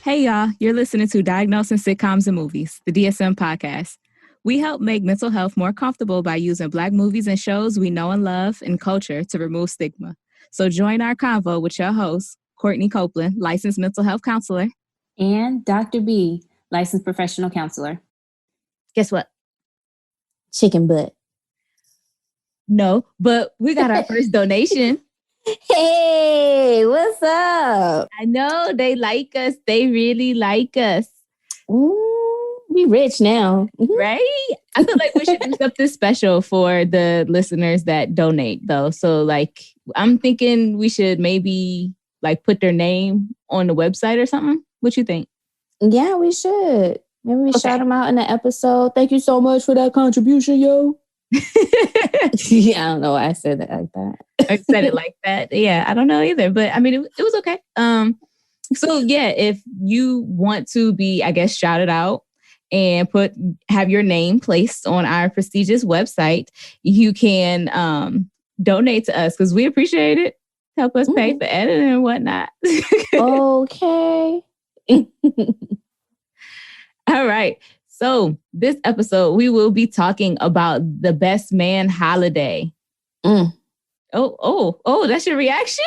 Hey, y'all, you're listening to Diagnosing Sitcoms and Movies, the DSM podcast. We help make mental health more comfortable by using Black movies and shows we know and love and culture to remove stigma. So join our convo with your host, Courtney Copeland, licensed mental health counselor. And Dr. B, licensed professional counselor. Guess what? Chicken butt. No, but we got our first donation. Hey, what's up? I know they like us. They really like us. Ooh, we rich now. Right? I feel like we should do something special for the listeners that donate, though. So, like, I'm thinking we should maybe, like, put their name on the website or something. What you think? Yeah, we should. Maybe we shout them out in the episode. Thank you so much for that contribution, yo. Yeah, I don't know why I said it like that. I said it like that. Yeah, I don't know either. But, I mean, it was okay. So, yeah, if you want to be, I guess, shouted out and have your name placed on our prestigious website, you can donate to us because we appreciate it. Help us pay for editing and whatnot. Okay. All right. So this episode, we will be talking about the best man holiday. Oh, that's your reaction?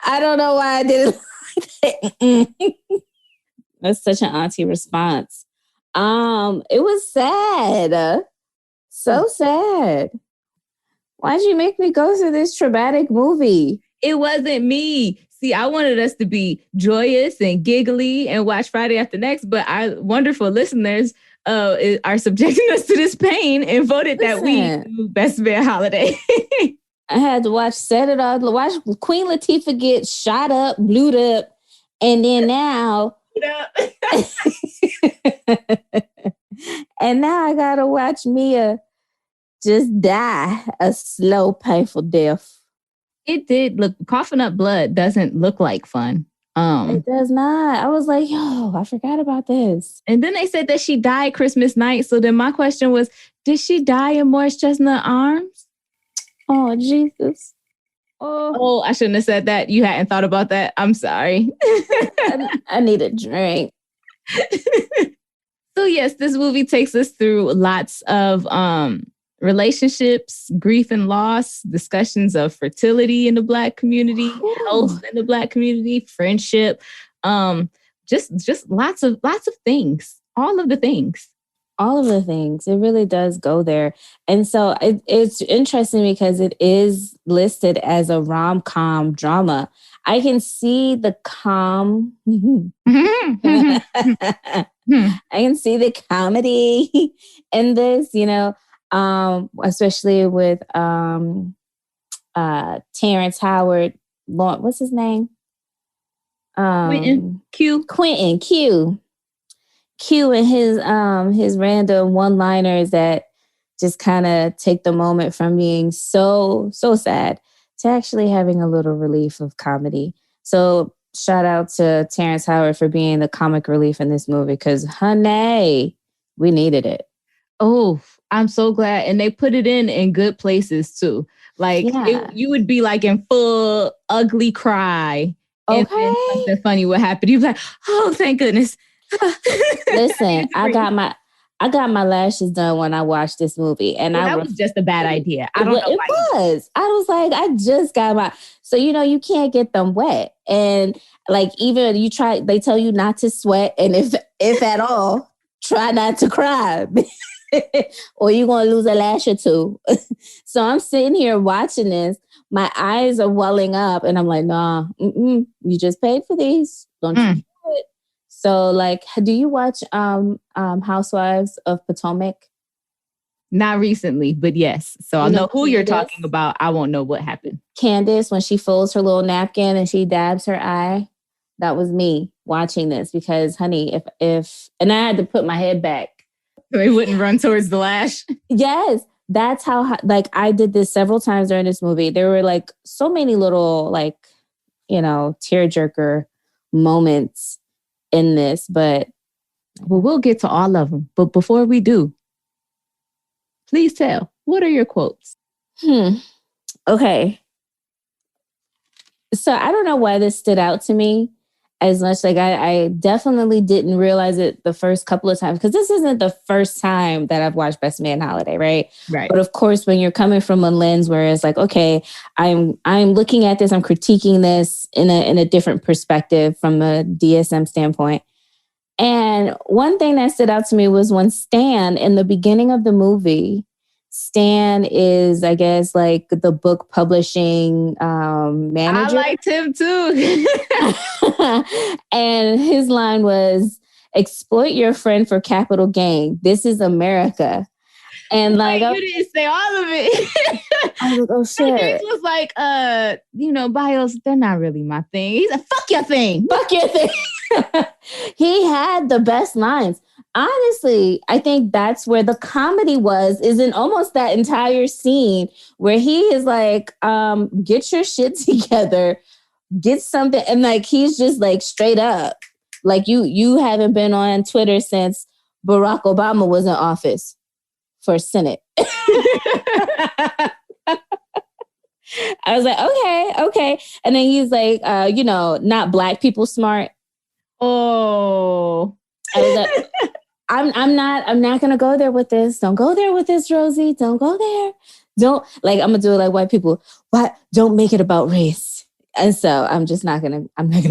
I don't know why I did it like that. That's such an auntie response. It was sad. So sad. Why'd you make me go through this traumatic movie? It wasn't me. See, I wanted us to be joyous and giggly and watch Friday After Next, but our wonderful listeners are subjecting us to this pain and voted that we do Best Man Holiday. I had to watch watch Queen Latifah get shot up, blued up, and then now... and now I gotta watch Mia just die a slow, painful death. It did look, coughing up blood doesn't look like fun. It does not. I was like, yo, I forgot about this. And then they said that she died Christmas night. So then my question was, did she die in Morris Chestnut arms? Oh, Jesus. Oh, I shouldn't have said that. You hadn't thought about that. I'm sorry. I need a drink. So yes, this movie takes us through lots of relationships, grief and loss, discussions of fertility in the Black community, health in the Black community, friendship, just lots of things, all of the things. All of the things. It really does go there. And so it's interesting because it is listed as a rom-com drama. I can see the I can see the comedy in this, especially with Terrence Howard. What's his name? Quentin Q and his random one-liners that just kind of take the moment from being so sad to actually having a little relief of comedy. So shout out to Terrence Howard for being the comic relief in this movie because, honey, we needed it. Oh, I'm so glad. And they put it in good places too. Like you would be like in full ugly cry. Okay. And then something funny would happen. You'd be like, oh, thank goodness. Listen, I got my lashes done when I watched this movie, and that was just a bad idea. I don't know. It was. I was like, I just got my. So you can't get them wet, and like even you try. They tell you not to sweat, and if at all, try not to cry, or you're gonna lose a lash or two. So I'm sitting here watching this. My eyes are welling up, and I'm like, nah, you just paid for these. Don't you? So, like, do you watch Housewives of Potomac? Not recently, but yes. So I'll know who you're talking about. I won't know what happened. Candace, when she folds her little napkin and she dabs her eye, that was me watching this because, honey, if and I had to put my head back. So it wouldn't run towards the lash? Yes. That's how, like, I did this several times during this movie. There were, like, so many little, like, tearjerker moments in this, but we'll get to all of them. But before we do, please tell, what are your quotes? Okay. So I don't know why this stood out to me. as much. Like I definitely didn't realize it the first couple of times, because this isn't the first time that I've watched Best Man Holiday, right? Right. But of course, when you're coming from a lens where it's like, okay, I'm looking at this, I'm critiquing this in a different perspective from a DSM standpoint. And one thing that stood out to me was when Stan, in the beginning of the movie, Stan is, I guess, like the book publishing manager. I liked him too. And his line was, exploit your friend for capital gain. This is America. And like, you didn't say all of it. I was like, oh shit. He was like, bios, they're not really my thing. He's like, fuck your thing. Fuck your thing. He had the best lines. Honestly, I think that's where the comedy is in almost that entire scene where he is like, get your shit together, get something. And like, he's just like straight up, like you haven't been on Twitter since Barack Obama was in office for Senate. I was like, okay. And then he's like, not black people smart. Oh, I was like, I'm not gonna go there with this. Don't go there with this, Rosie. Don't go there. Don't, like, I'm gonna do it like white people. What? Don't make it about race. And so I'm not gonna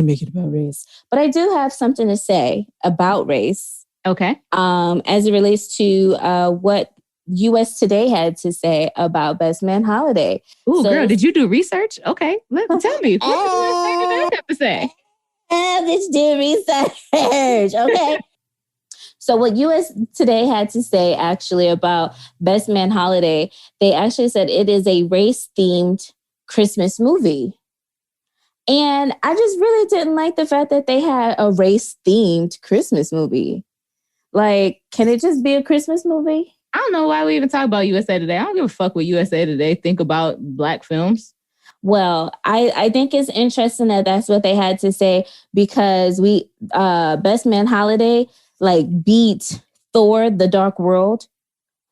make it about race. But I do have something to say about race. Okay. As it relates to what US Today had to say about Best Man Holiday. Ooh, so, girl, did you do research? Okay, tell me. What did they have to say? Bitch did research. Okay. So what US Today had to say actually about Best Man Holiday, they actually said it is a race-themed Christmas movie. And I just really didn't like the fact that they had a race-themed Christmas movie. Like, can it just be a Christmas movie? I don't know why we even talk about USA Today. I don't give a fuck what USA Today think about Black films. Well, I think it's interesting that that's what they had to say, because Best Man Holiday like beat Thor: The Dark World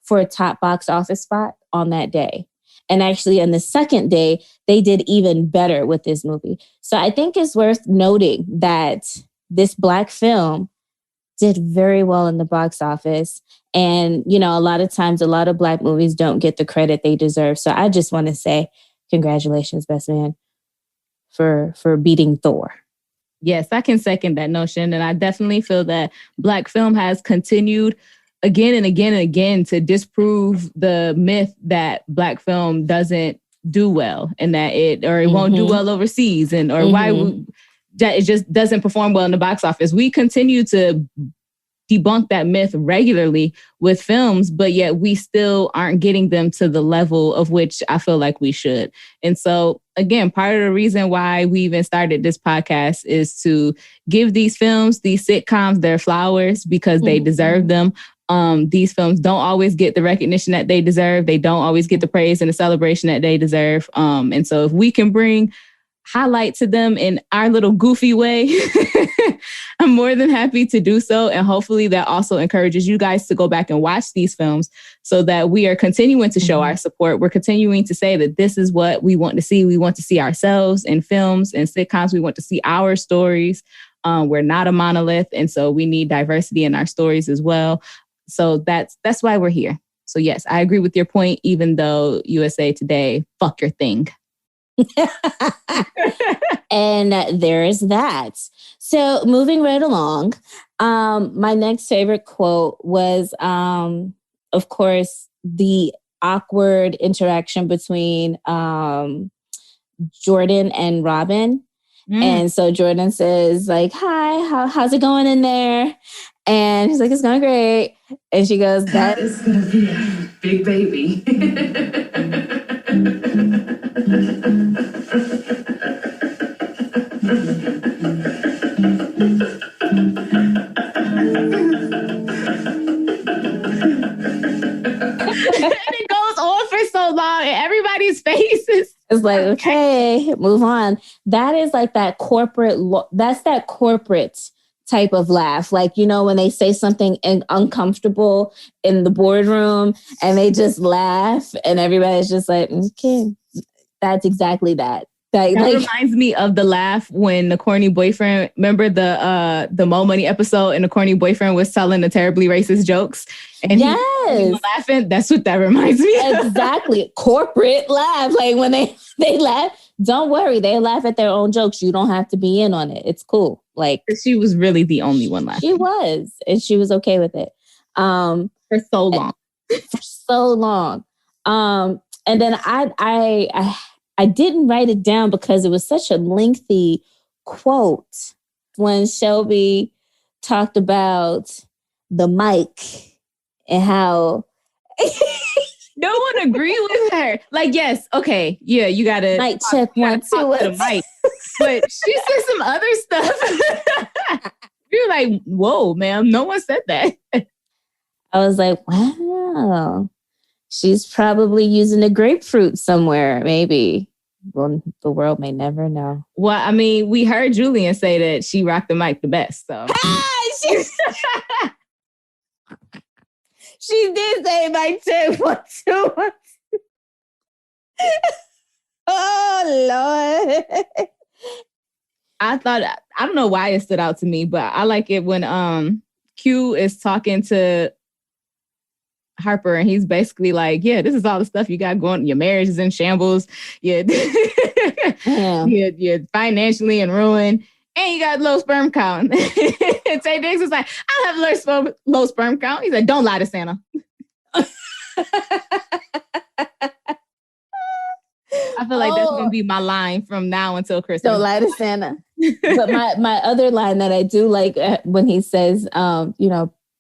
for a top box office spot on that day. And actually on the second day, they did even better with this movie. So I think it's worth noting that this Black film did very well in the box office. And, a lot of times, a lot of Black movies don't get the credit they deserve. So I just want to say, congratulations, Best Man, for beating Thor. Yes, I can second that notion. And I definitely feel that Black film has continued again and again and again to disprove the myth that Black film doesn't do well, and that it won't do well overseas, why that it just doesn't perform well in the box office. We continue to debunk that myth regularly with films, but yet we still aren't getting them to the level of which I feel like we should. And so, again, part of the reason why we even started this podcast is to give these films, these sitcoms, their flowers, because they deserve them. These films don't always get the recognition that they deserve. They don't always get the praise and the celebration that they deserve. And so if we can bring highlight to them in our little goofy way, I'm more than happy to do so. And hopefully that also encourages you guys to go back and watch these films so that we are continuing to show our support. We're continuing to say that this is what we want to see. We want to see ourselves in films and sitcoms. We want to see our stories. We're not a monolith. And so we need diversity in our stories as well. So that's why we're here. So yes, I agree with your point, even though USA Today, fuck your thing. And there's that. So moving right along, my next favorite quote was, of course, the awkward interaction between Jordan and Robin. And so Jordan says, like, hi, how's it going in there? And he's like, it's going great. And she goes, that is going to be a big baby. And it goes on for so long, and everybody's faces. It's like, okay, move on. That is like that corporate, that's that corporate type of laugh. Like, when they say something uncomfortable in the boardroom and they just laugh and everybody's just like, okay, that's exactly that. That reminds me of the laugh when the corny boyfriend, remember the Mo Money episode, and the corny boyfriend was telling the terribly racist jokes, and he was laughing. That's what that reminds me of. Exactly. Corporate laugh. Like when they laugh, don't worry, they laugh at their own jokes. You don't have to be in on it. It's cool. Like she was really the only one laughing. She was, and she was okay with it. For so long. For so long. And then I didn't write it down because it was such a lengthy quote when Shelby talked about the mic and how no one agreed with her. Like, yes, okay, yeah, you gotta mic check 1 2 the mic, but she said some other stuff. You're like, whoa, ma'am, no one said that. I was like, wow. She's probably using a grapefruit somewhere, maybe. Well, the world may never know. Well, I mean, we heard Julian say that she rocked the mic the best, so. She did say mic check 1 2 1 2. Oh, Lord. I don't know why it stood out to me, but I like it when Q is talking to Harper, and he's basically like, yeah, this is all the stuff you got going. Your marriage is in shambles. You're financially in ruin, and you got low sperm count. And Tay Diggs was like, I have low sperm count. He said, don't lie to Santa. I feel like that's going to be my line from now until Christmas. Don't lie to Santa. But my other line that I do like when he says,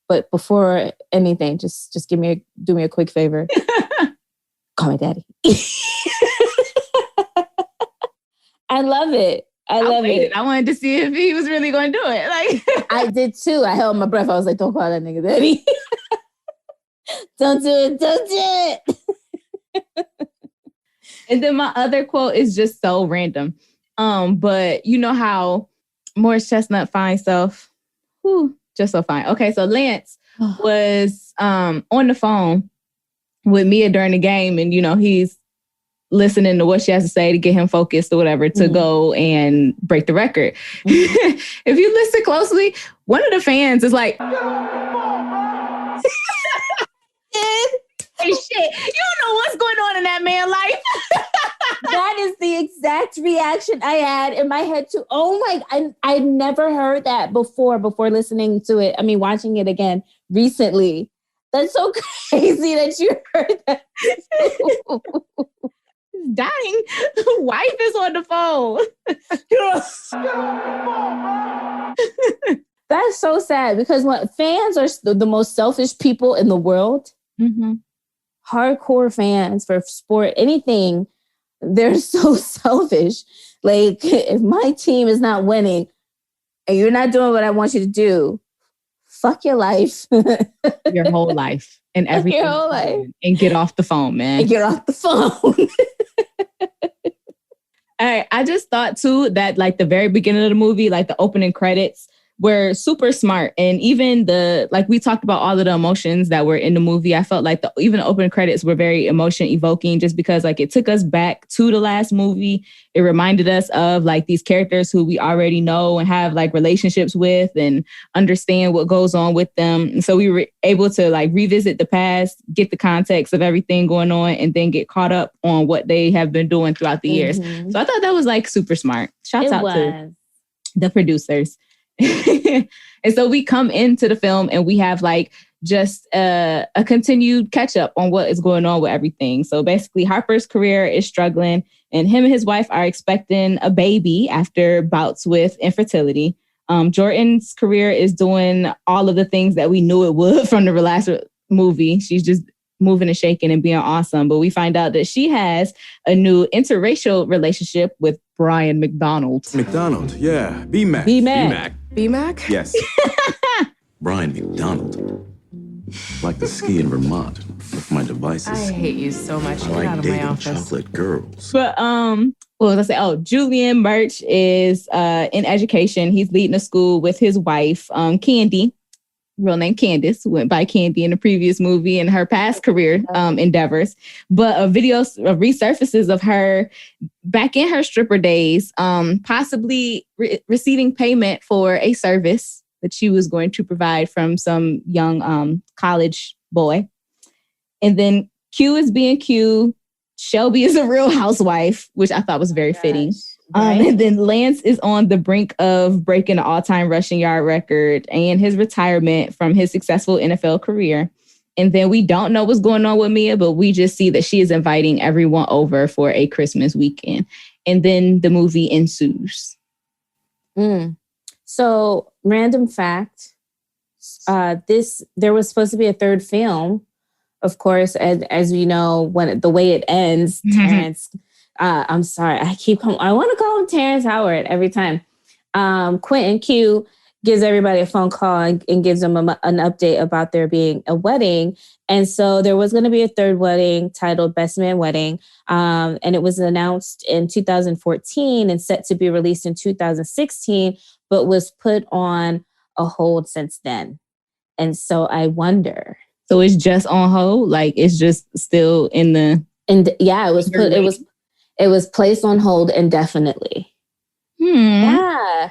but before anything, just do me a quick favor. Call me daddy. I love it. I love it. I wanted to see if he was really going to do it. Like I did too. I held my breath. I was like, don't call that nigga daddy. Don't do it. Don't do it. And then my other quote is just so random. But you know how Morris Chestnut fine self. Whew. Just so fine. Okay, so Lance was on the phone with Mia during the game, and he's listening to what she has to say to get him focused or whatever to go and break the record. If you listen closely, one of the fans is like, hey, shit, you don't know what's going on in that man's life. That is the exact reaction I had in my head too. Oh my, I never heard that before listening to it. I mean, watching it again recently. That's so crazy that you heard that. He's dying. Wife is on the phone. That's so sad because when fans are the most selfish people in the world, hardcore fans for sport, anything, they're so selfish. Like, if my team is not winning and you're not doing what I want you to do, fuck your life. Your whole life. And everything. Your whole life. And get off the phone, man. And get off the phone. All right. I just thought, too, that, like, the very beginning of the movie, like, the opening credits were super smart. And even we talked about all of the emotions that were in the movie. I felt like even the opening credits were very emotion evoking just because like it took us back to the last movie. It reminded us of like these characters who we already know and have like relationships with and understand what goes on with them. And so we were able to like revisit the past, get the context of everything going on, and then get caught up on what they have been doing throughout the years. So I thought that was like super smart. Shouts out to the producers. And so we come into the film and we have like just a continued catch up on what is going on with everything. So basically Harper's career is struggling and him and his wife are expecting a baby after bouts with infertility. Jordan's career is doing all of the things that we knew it would from the last movie. She's just moving and shaking and being awesome. But we find out that she has a new interracial relationship with Brian McDonald. McDonald, yeah. B-Mac. B-Mac. B-Mac? Yes. Brian McDonald. Like to ski in Vermont with my devices. I hate you so much. I Get like out of my dating office. chocolate girls. But what was I say? Oh, Julian Birch is in education. He's leading a school with his wife, Candy. real name Candace, went by Candy in the previous movie and her past career endeavors. But a video resurfaces of her back in her stripper days, possibly receiving payment for a service that she was going to provide from some young college boy. And then Q is being Q. Shelby is a real housewife, which I thought was very fitting. Right? And then Lance is on the brink of breaking the all-time rushing yard record and his retirement from his successful NFL career. And then we don't know what's going on with Mia, but we just see that she is inviting everyone over for a Christmas weekend. And then the movie ensues. So, random fact, there was supposed to be a third film. Of course, as we know, when the way it ends, Terrence, I'm sorry, I want to call him Terrence Howard every time. Quentin Q gives everybody a phone call and gives them an update about there being a wedding. And so there was going to be a third wedding titled Best Man Wedding. And it was announced in 2014 and set to be released in 2016, but was put on a hold since then. And so I wonder. So it's just on hold? Like it's just still in the... And yeah, it was placed on hold indefinitely. Yeah.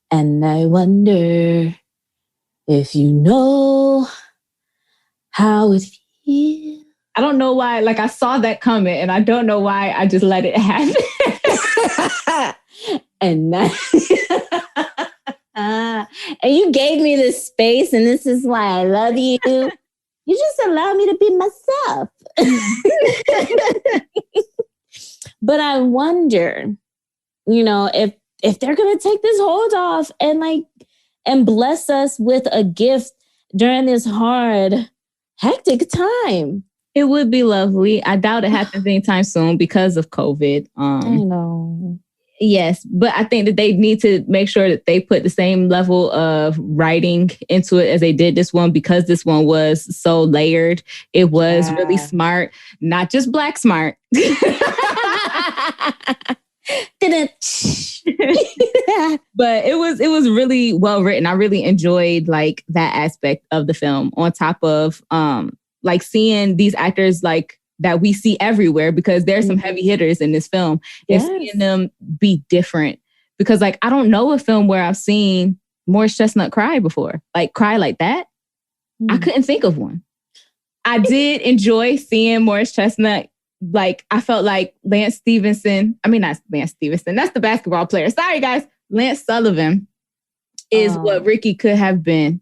And I wonder if you know how it feels. I don't know why. Like I saw that coming and I don't know why I just let it happen. And you gave me this space and this is why I love you. You just allow me to be myself. But I wonder, if they're going to take this hold off and bless us with a gift during this hard, hectic time. It would be lovely. I doubt it happens anytime soon because of COVID. I know. Yes, but I think that they need to make sure that they put the same level of writing into it as they did this one, because this one was so layered. It was really smart, not just black smart. But it was really well written. I really enjoyed like that aspect of the film, on top of like seeing these actors like that we see everywhere, because there's some heavy hitters in this film, and seeing them be different. Because like, I don't know a film where I've seen Morris Chestnut cry before, like cry like that. I couldn't think of one. I did enjoy seeing Morris Chestnut. Like, I felt like not Lance Stevenson. That's the basketball player. Sorry, guys. Lance Sullivan is what Ricky could have been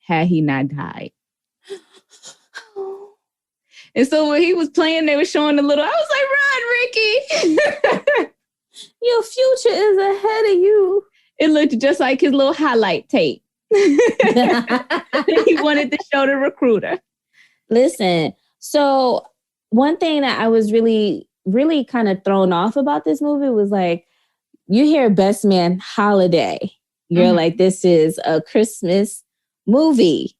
had he not died. And so when he was playing, they were showing I was like, run, Ricky. Your future is ahead of you. It looked just like his little highlight tape. He wanted to show the recruiter. Listen, so one thing that I was really, really kind of thrown off about this movie was like, you hear Best Man Holiday. You're like, this is a Christmas movie.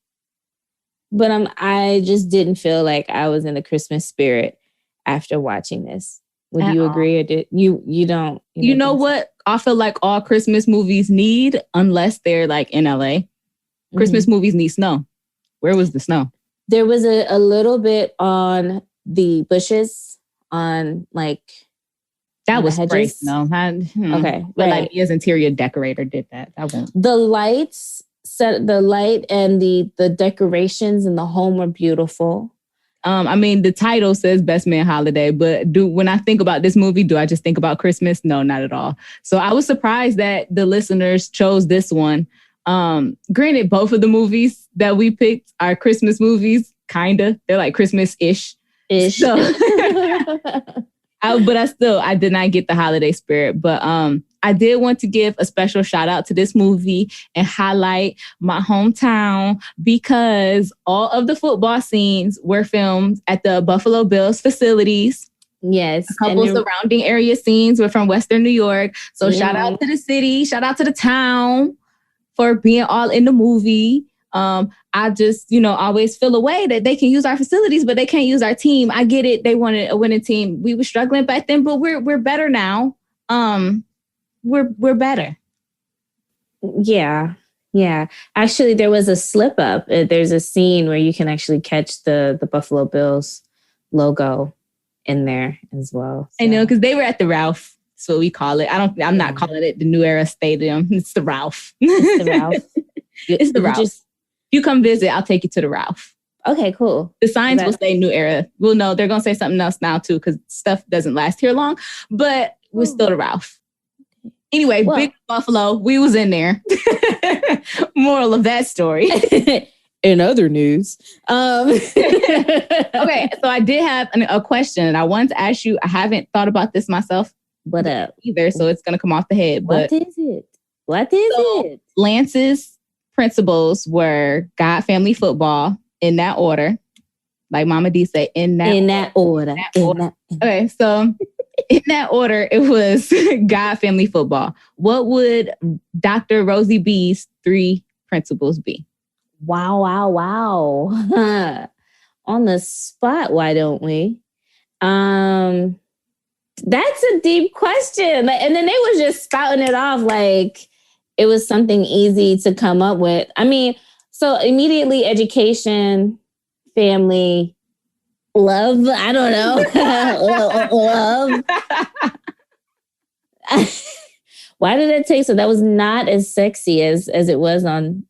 But I just didn't feel like I was in the Christmas spirit after watching this. Would you agree, or did you don't? You know what? I feel like all Christmas movies need, unless they're like in LA. Christmas movies need snow. Where was the snow? There was a little bit on the bushes, on like that was spray snow. Okay, but like Mia's interior decorator did that. I won't. The lights. The light and the decorations in the home were beautiful. The title says Best Man Holiday, but when I think about this movie, do I just think about Christmas? No, not at all. So I was surprised that the listeners chose this one. Granted, both of the movies that we picked are Christmas movies, kinda. They're like Christmas-ish. So, I did not get the holiday spirit, but I did want to give a special shout out to this movie and highlight my hometown, because all of the football scenes were filmed at the Buffalo Bills facilities. Yes. A couple surrounding area scenes were from Western New York. So shout out to the city, shout out to the town for being all in the movie. I just, always feel a way that they can use our facilities, but they can't use our team. I get it. They wanted a winning team. We were struggling back then, but we're better now. We're better. Yeah. Yeah. Actually, there was a slip up. There's a scene where you can actually catch the Buffalo Bills logo in there as well. So. I know, because they were at the Ralph. That's what we call it. I'm not calling it the New Era Stadium. It's the Ralph. It's the Ralph. It's the Ralph. If you come visit, I'll take you to the Ralph. Okay, cool. The signs will say New Era. Well, no, they're going to say something else now, too, because stuff doesn't last here long. But we're still the Ralph. Anyway, Big Buffalo, we was in there. Moral of that story. In other news. Okay, so I did have a question, and I wanted to ask you. I haven't thought about this myself either, so it's going to come off the head. What is it? What is it? Lance's principles were God, family, football, in that order. Like Mama D said, in that order. Okay, so in that order, it was God, family, football. What would Dr. Rosie B's 3 principles be? Wow. On the spot, why don't we? That's a deep question. And then they was just spouting it off like it was something easy to come up with. I mean, so immediately education, family, love. I don't know. Love. Why did it take so? That was not as sexy as it was in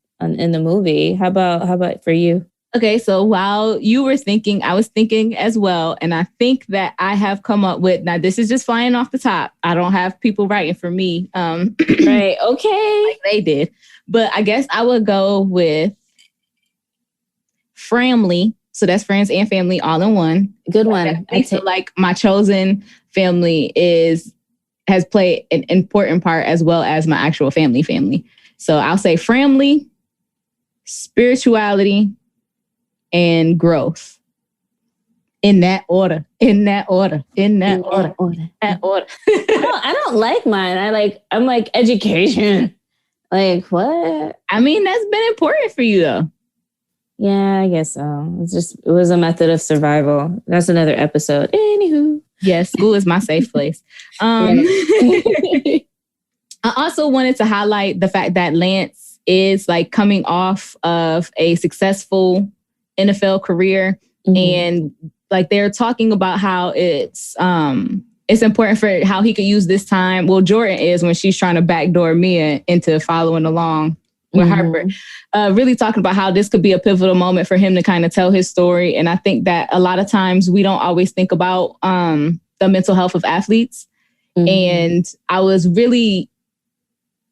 the movie. How about for you? Okay, so while you were thinking, I was thinking as well. And I think that I have come up with, now this is just flying off the top. I don't have people writing for me. Right, okay. Like they did. But I guess I would go with family. So that's friends and family all in one. Good one. I feel like my chosen family has played an important part as well as my actual family. So I'll say family, spirituality, and growth. In that order. I don't like mine. I'm like education. Like what? I mean, that's been important for you though. Yeah, I guess so. It was a method of survival. That's another episode. Anywho. Yes, school is my safe place. I also wanted to highlight the fact that Lance is like coming off of a successful NFL career. Mm-hmm. And like they're talking about how it's important for how he could use this time. Well, Jordan is when she's trying to backdoor Mia into following along with Harper. Really talking about how this could be a pivotal moment for him to kind of tell his story. And I think that a lot of times we don't always think about the mental health of athletes. Mm-hmm. And I was really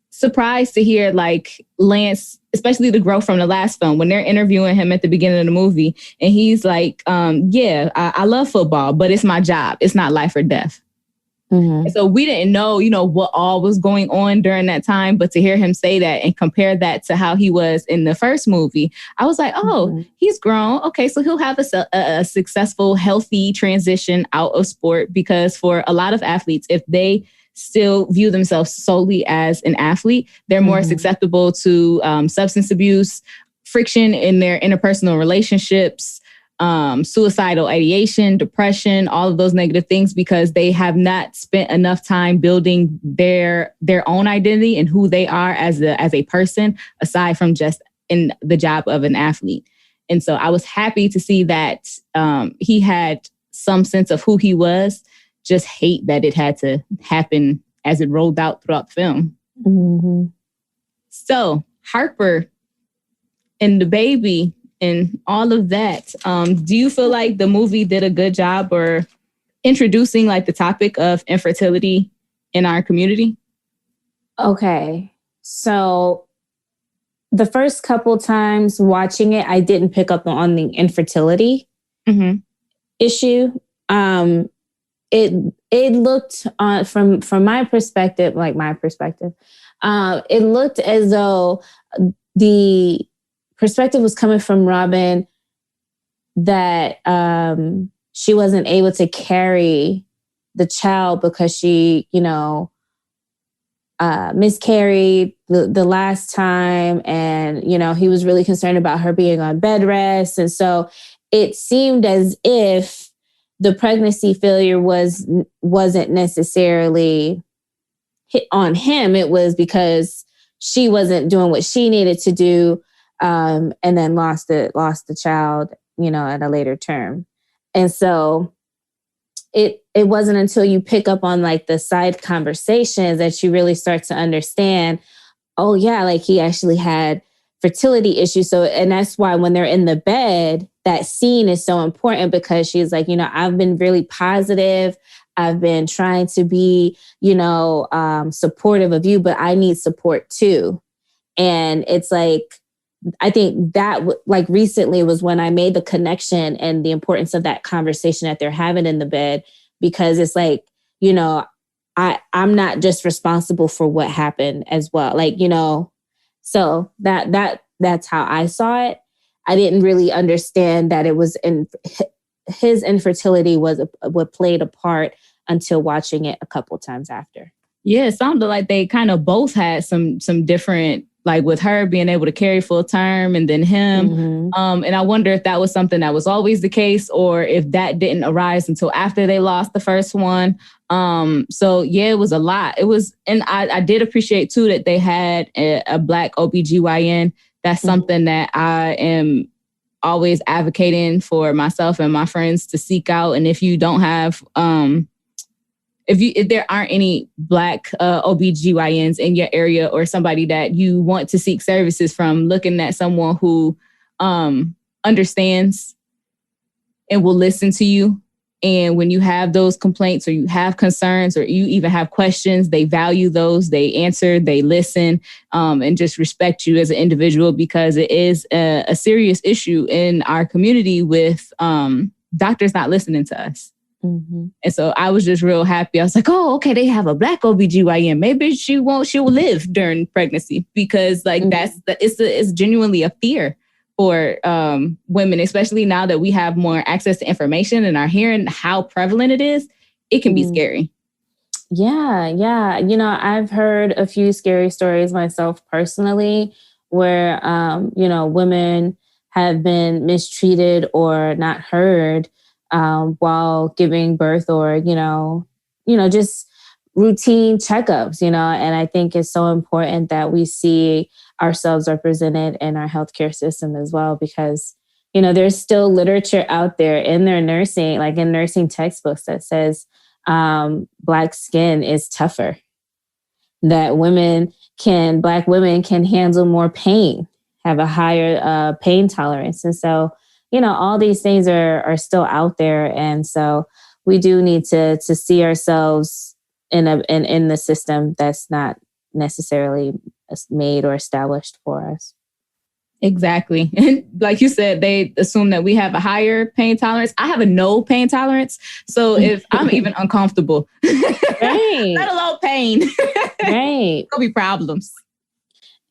surprised to hear like Lance, especially the growth from the last film, when they're interviewing him at the beginning of the movie. And he's like, I love football, but it's my job. It's not life or death. Mm-hmm. So we didn't know, what all was going on during that time. But to hear him say that and compare that to how he was in the first movie, I was like, he's grown. Okay, so he'll have a successful, healthy transition out of sport. Because for a lot of athletes, if they still view themselves solely as an athlete, they're more susceptible to substance abuse, friction in their interpersonal relationships, suicidal ideation, depression, all of those negative things, because they have not spent enough time building their own identity and who they are as a person, aside from just in the job of an athlete. And so I was happy to see that he had some sense of who he was, just hate that it had to happen as it rolled out throughout the film. Mm-hmm. So Harper and the baby and all of that. Do you feel like the movie did a good job or introducing like the topic of infertility in our community? Okay. So the first couple times watching it, I didn't pick up on the infertility issue. It looked from my perspective, it looked as though the perspective was coming from Robin that she wasn't able to carry the child because she, miscarried the last time. And, he was really concerned about her being on bed rest. And so it seemed as if the pregnancy failure wasn't necessarily hit on him. It was because she wasn't doing what she needed to do, and then lost the child, at a later term. And so it wasn't until you pick up on like the side conversations that you really start to understand, oh yeah, like he actually had fertility issues. So, and that's why when they're in the bed, that scene is so important, because she's like, I've been really positive. I've been trying to be, supportive of you, but I need support too. And it's like, I think that like recently was when I made the connection and the importance of that conversation that they're having in the bed, because it's like, I'm not just responsible for what happened as well. Like, so that's how I saw it. I didn't really understand that it was his infertility was what played a part until watching it a couple times after. Yeah, it sounded like they kind of both had some different, like with her being able to carry full term and then him. Mm-hmm. And I wonder if that was something that was always the case, or if that didn't arise until after they lost the first one. So yeah, it was a lot. It was, and I did appreciate too that they had a Black OBGYN. That's something that I am always advocating for myself and my friends to seek out. And if you don't have, if there aren't any Black OBGYNs in your area, or somebody that you want to seek services from, looking at someone who understands and will listen to you. And when you have those complaints, or you have concerns, or you even have questions, they value those, they answer, they listen, and just respect you as an individual, because it is a serious issue in our community with doctors not listening to us. Mm-hmm. And so I was just real happy. I was like, oh, okay, they have a Black OBGYN. Maybe she will live during pregnancy, because like it's genuinely a fear for women, especially now that we have more access to information and are hearing how prevalent it is. It can be scary. Yeah. I've heard a few scary stories myself personally, where women have been mistreated or not heard while giving birth, or, just routine checkups, and I think it's so important that we see ourselves represented in our healthcare system as well, because, there's still literature out there in their nursing, like in nursing textbooks, that says Black skin is tougher, that Black women can handle more pain, have a higher pain tolerance. And so, all these things are still out there. And so we do need to see ourselves in the system that's not necessarily made or established for us. Exactly. And like you said, they assume that we have a higher pain tolerance. I have a no pain tolerance. So if I'm even uncomfortable, right. Let alone pain, right. There'll be problems.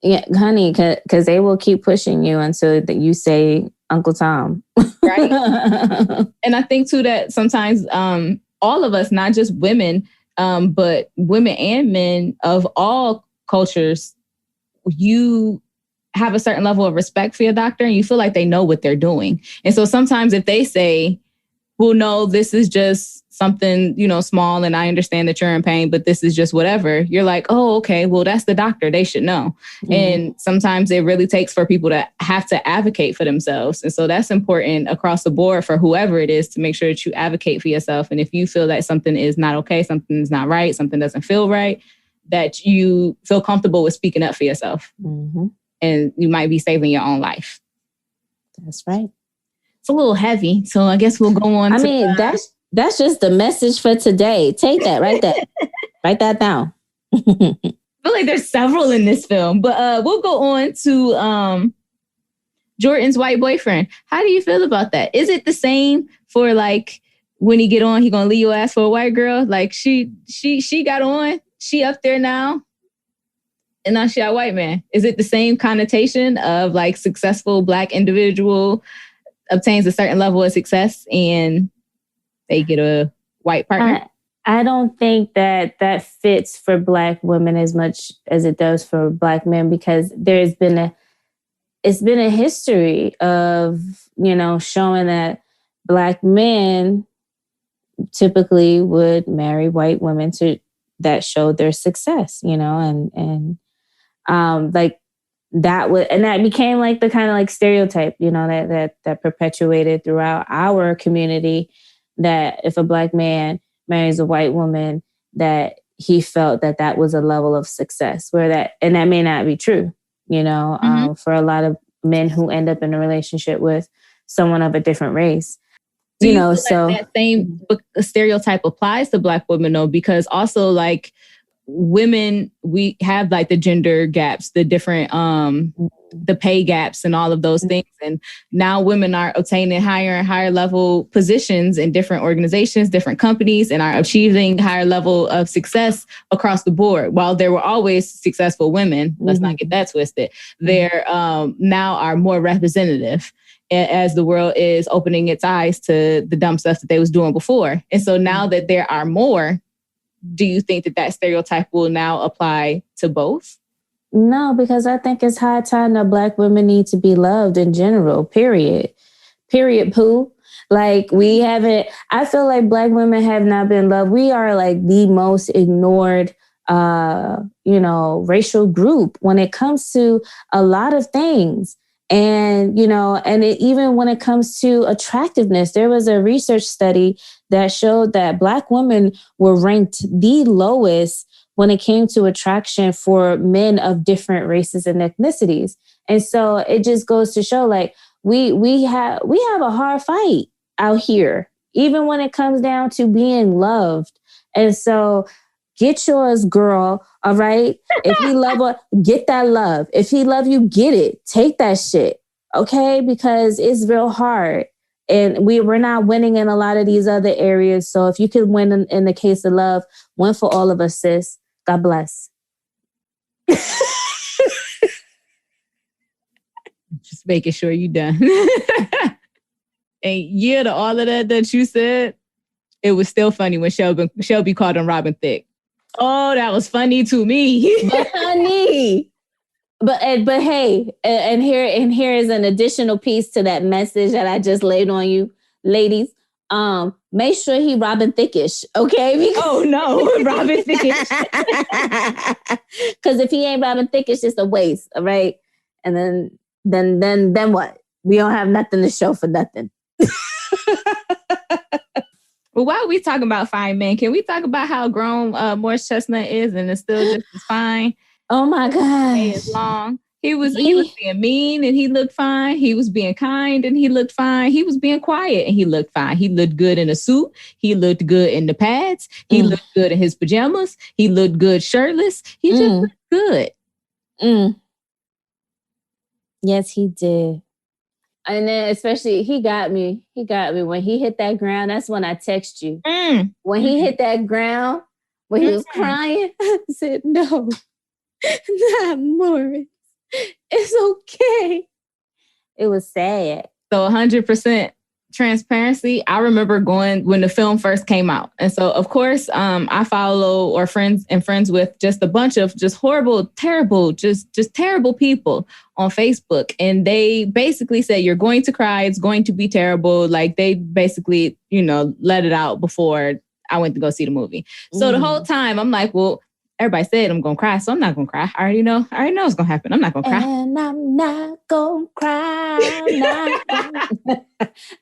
Yeah, honey, because they will keep pushing you until that you say Uncle Tom. Right. And I think too that sometimes all of us, not just women, but women and men of all cultures, you have a certain level of respect for your doctor, and you feel like they know what they're doing. And so sometimes if they say, well, no, this is just something, small, and I understand that you're in pain, but this is just whatever. You're like, oh, okay, well, that's the doctor. They should know. Mm-hmm. And sometimes it really takes for people to have to advocate for themselves. And so that's important across the board for whoever it is, to make sure that you advocate for yourself. And if you feel that something is not okay, something's not right, something doesn't feel right, that you feel comfortable with speaking up for yourself. Mm-hmm. And you might be saving your own life. That's right. It's a little heavy, so I guess we'll go on. That's just the message for today. Take that, write that down. I feel like there's several in this film, but we'll go on to Jordan's white boyfriend. How do you feel about that? Is it the same for like when he get on, he gonna leave your ass for a white girl? Like she got on, she up there now, and now she a white man. Is it the same connotation of like successful Black individual obtains a certain level of success and they get a white partner? I don't think that fits for Black women as much as it does for Black men, because it's been a history of, showing that Black men typically would marry white women that showed their success, and Like that became like the kind of like stereotype, you know, that perpetuated throughout our community, that if a Black man marries a white woman, that he felt that was a level of success, and that may not be true, you know, for a lot of men who end up in a relationship with someone of a different race. Do you feel so like that same stereotype applies to Black women though? Because also like women, we have like the gender gaps, the different, the pay gaps and all of those things. And now women are obtaining higher and higher level positions in different organizations, different companies, and are achieving higher level of success across the board. While there were always successful women, let's not get that twisted, there now are more representative as the world is opening its eyes to the dumb stuff that they was doing before. And so now that there are more, do you think that stereotype will now apply to both? No, because I think it's high time that Black women need to be loved in general, period. Period, poo. Like I feel like Black women have not been loved. We are like the most ignored, racial group when it comes to a lot of things. And, even when it comes to attractiveness, there was a research study that showed that Black women were ranked the lowest when it came to attraction for men of different races and ethnicities. And so it just goes to show like we have a hard fight out here, even when it comes down to being loved. And so get yours, girl. All right. If he love her, get that love. If he love you, get it. Take that shit. Okay. Because it's real hard. And we're not winning in a lot of these other areas. So if you could win in the case of love, win for all of us, sis. God bless. Just making sure you done. And yeah, to all of that you said, it was still funny when Shelby called him Robin Thicke. Oh, that was funny to me. But honey, but hey, and here is an additional piece to that message that I just laid on you, ladies. Make sure he Robin Thickish, okay? Oh no, Robin Thickish. Because if he ain't Robin Thickish, it's a waste, all right? And then what? We don't have nothing to show for nothing. Well, while we talking about fine men, can we talk about how grown Morris Chestnut is and it's still just as fine? Oh my God. As long. He was being mean and he looked fine. He was being kind and he looked fine. He was being quiet and he looked fine. He looked good in a suit. He looked good in the pads. He looked good in his pajamas. He looked good shirtless. He just looked good. Yes, he did. And then especially he got me when he hit that ground. That's when I text you. When he hit that ground, when he was crying, I said, no, not Morris. It's okay. It was sad. So 100% transparency. I remember going when the film first came out. And so, of course, I follow or friends with just a bunch of just horrible, terrible, just terrible people on Facebook. And they basically said, you're going to cry. It's going to be terrible. Like they basically, let it out before I went to go see the movie. So the whole time I'm like, well, everybody said I'm going to cry, so I'm not going to cry. I already know it's going to happen. I'm not going to cry. And I'm not going to cry.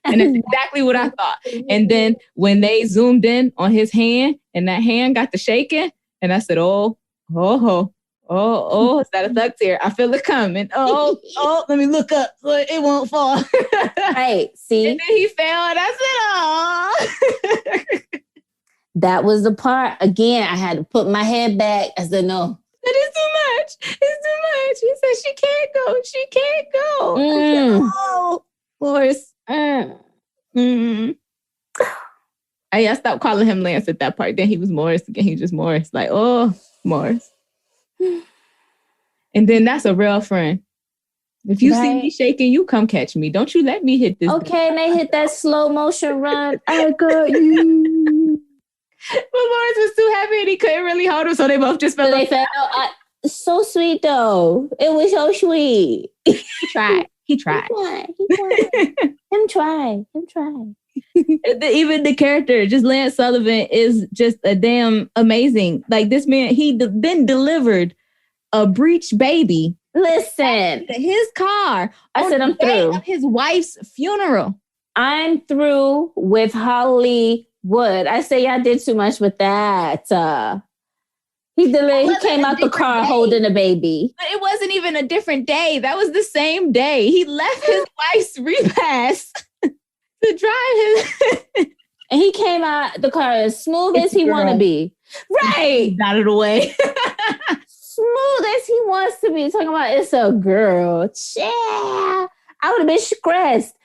And that's exactly what I thought. And then when they zoomed in on his hand and that hand got to shaking, and I said, oh, is that a thug tear? I feel it coming. Oh, let me look up so it won't fall. Right, see? And then he fell and I said, oh. That was the part. Again, I had to put my head back. I said, no. It's too much. He said, she can't go. She can't go. I said, oh, Morris. I stopped calling him Lance at that part. Then he was Morris again. He was just Morris. Like, oh, Morris. And then that's a real friend. If you see me shaking, you come catch me. Don't you let me hit this. Okay, and they hit that slow motion run. I got you. But Lawrence was too happy and he couldn't really hold him, so they both just fell. So sweet though. It was so sweet. He tried. He tried. Him try. Even the character, just Lance Sullivan, is just a damn amazing. Like this man, he then delivered a breech baby. Listen. His car. I said I'm through. Of his wife's funeral. I'm through with Hollywood. I say y'all did too much with that. He came out the car holding a baby. But it wasn't even a different day. That was the same day. He left his wife's repast to drive his... And he came out the car as smooth as he want to be. Right. Out of the way. Smooth as he wants to be. Talking about it's a girl. Yeah. I would have been stressed.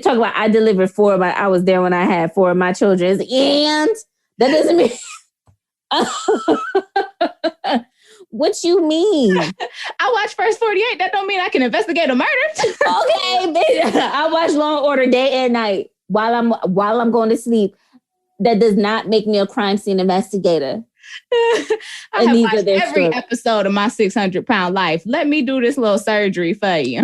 Talk about I delivered I was there when I had 4 of my children. And that doesn't mean... What you mean? I watch First 48. That don't mean I can investigate a murder. Okay, bitch. I watch Law and Order day and night while I'm going to sleep. That does not make me a crime scene investigator. I have watched every episode of My 600-Pound Life. Let me do this little surgery for you.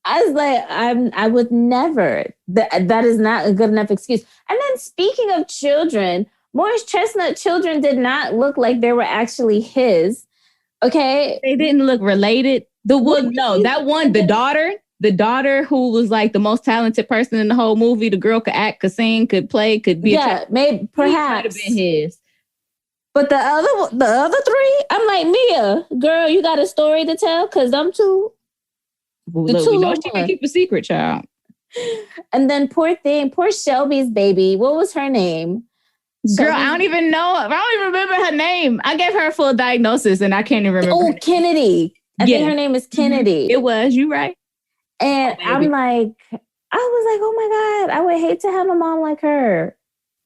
I was like, I would never. That is not a good enough excuse. And then speaking of children, Morris Chestnut children did not look like they were actually his. Okay. They didn't look related. The daughter who was like the most talented person in the whole movie. The girl could act, could sing, could play, could be. Yeah, maybe perhaps. Might have been his. But the other 3, I'm like, Mia, girl, you got a story to tell? Because I'm too. Look, we know she can keep a secret, child. And then poor Shelby's baby. What was her name? Girl, I don't even know. I don't even remember her name. I gave her a full diagnosis and I can't even remember. Oh, Kennedy. I think her name is Kennedy. It was. You right. And I was like, oh my God, I would hate to have a mom like her.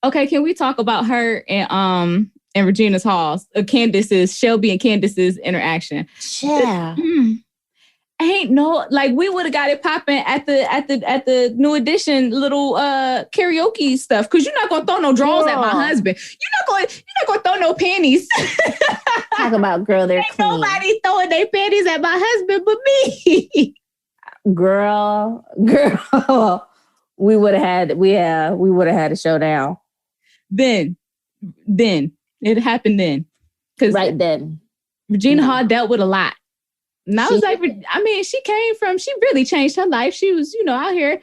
Okay, can we talk about her and Regina's Halls, Shelby and Candace's interaction? Yeah. Ain't no, like, we would have got it popping at the New Edition little karaoke stuff, because you're not gonna throw no drawers at my husband. You're not gonna throw no panties. Talk about girl, they're clean. Nobody throwing their panties at my husband but me. Girl, we would have had a showdown. Then it happened then. Right then. Regina Hall dealt with a lot. And I was like, she really changed her life. She was, out here